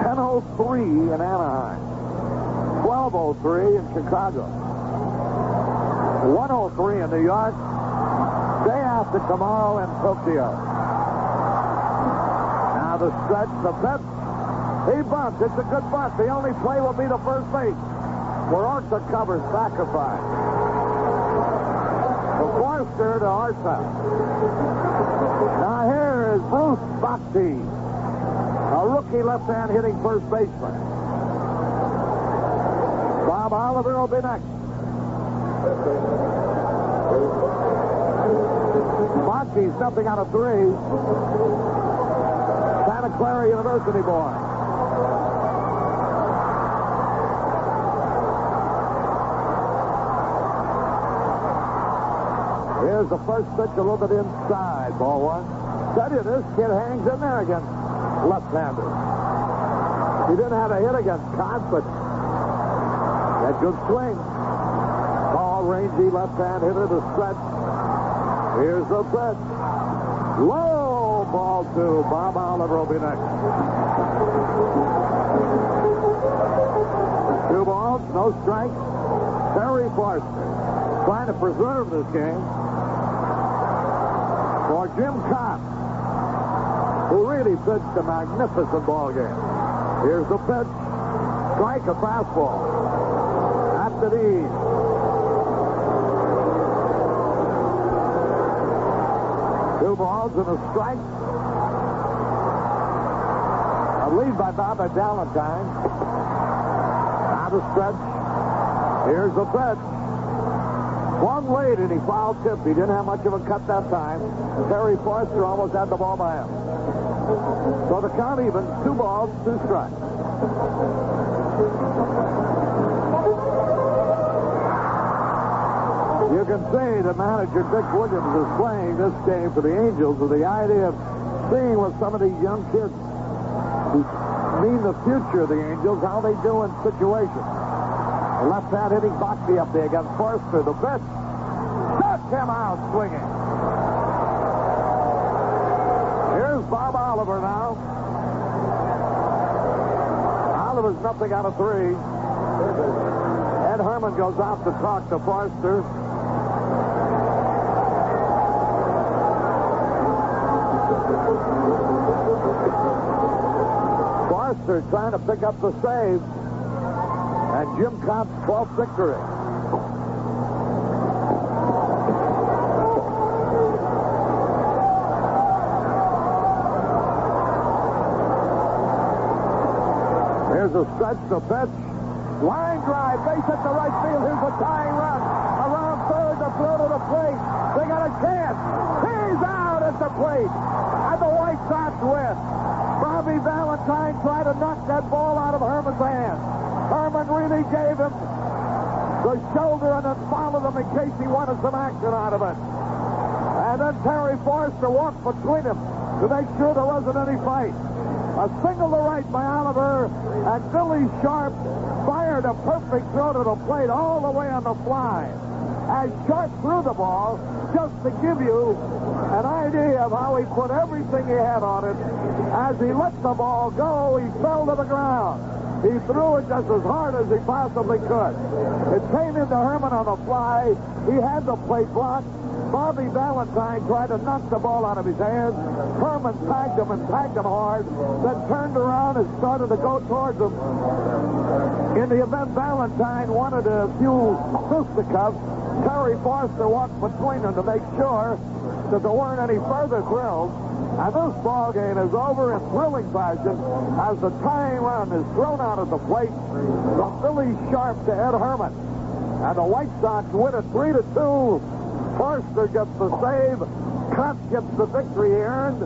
10:03 in Anaheim. 12:03 in Chicago. 1:03 in New York. Day after tomorrow in Tokyo. Now the stretch, the pitch. He bunts. It's a good bunt. The only play will be the first base, where Orta covers, sacrifice. The Forster to Orta. Now here is Bruce Bochy, a rookie left-hand hitting first baseman. Bob Oliver will be next. Bochy's nothing out of 3. Santa Clara University boy. Here's the first pitch a little bit inside, ball 1. Tell you, this kid hangs in there against left-handers. He didn't have a hit against Kaat, but that good swing. Tall, rangy left-hand hitter to stretch. Here's the pitch. Low, ball 2. Bob Oliver will be next. 2 balls, no strikes. Terry Forster trying to preserve this game for Jim Kaat, who really pitched a magnificent ball game. Here's the pitch. Strike, a fastball. At the knees. Two balls and a strike. A lead by Bobby Valentine. Now the stretch. Here's the pitch. Swung late and he fouled tip. He didn't have much of a cut that time. Terry Forster almost had the ball by him. So the count even. 2 balls, 2 strikes. You can see the manager, Dick Williams, is playing this game for the Angels with the idea of seeing what some of these young kids who mean the future of the Angels, how they do in situations. The left-hand hitting Bochy up there against Forster. The pitch. Struck him out swinging. Here's Bob Oliver now. Oliver's nothing out of 3. Ed Herman goes out to talk to Forster. Forster trying to pick up the save. And Jim Kaat's 12th victory. Here's a stretch to pitch. Line drive, base at the right field. Here's a tying run. Around third, the throw to the plate. They got a chance. He's out at the plate. And the White Sox win. Bobby Valentine tried to knock that ball out of Herman's hand. Herman really gave him the shoulder and then followed him in case he wanted some action out of it. And then Terry Forster walked between them to make sure there wasn't any fight. A single to right by Oliver, and Billy Sharp fired a perfect throw to the plate all the way on the fly. As Sharp threw the ball, just to give you an idea of how he put everything he had on it, as he let the ball go, he fell to the ground. He threw it just as hard as he possibly could. It came into Herman on the fly. He had the plate blocked. Bobby Valentine tried to knock the ball out of his hands. Herman tagged him and tagged him hard, then turned around and started to go towards him. In the event Valentine wanted a few fisticuffs, Terry Forster walked between them to make sure that there weren't any further thrills. And this ball game is over in thrilling fashion as the tying run is thrown out at the plate from Billy Sharp to Ed Herman. And the White Sox win it 3-2. Forster gets the save. Kaat gets the victory he earned.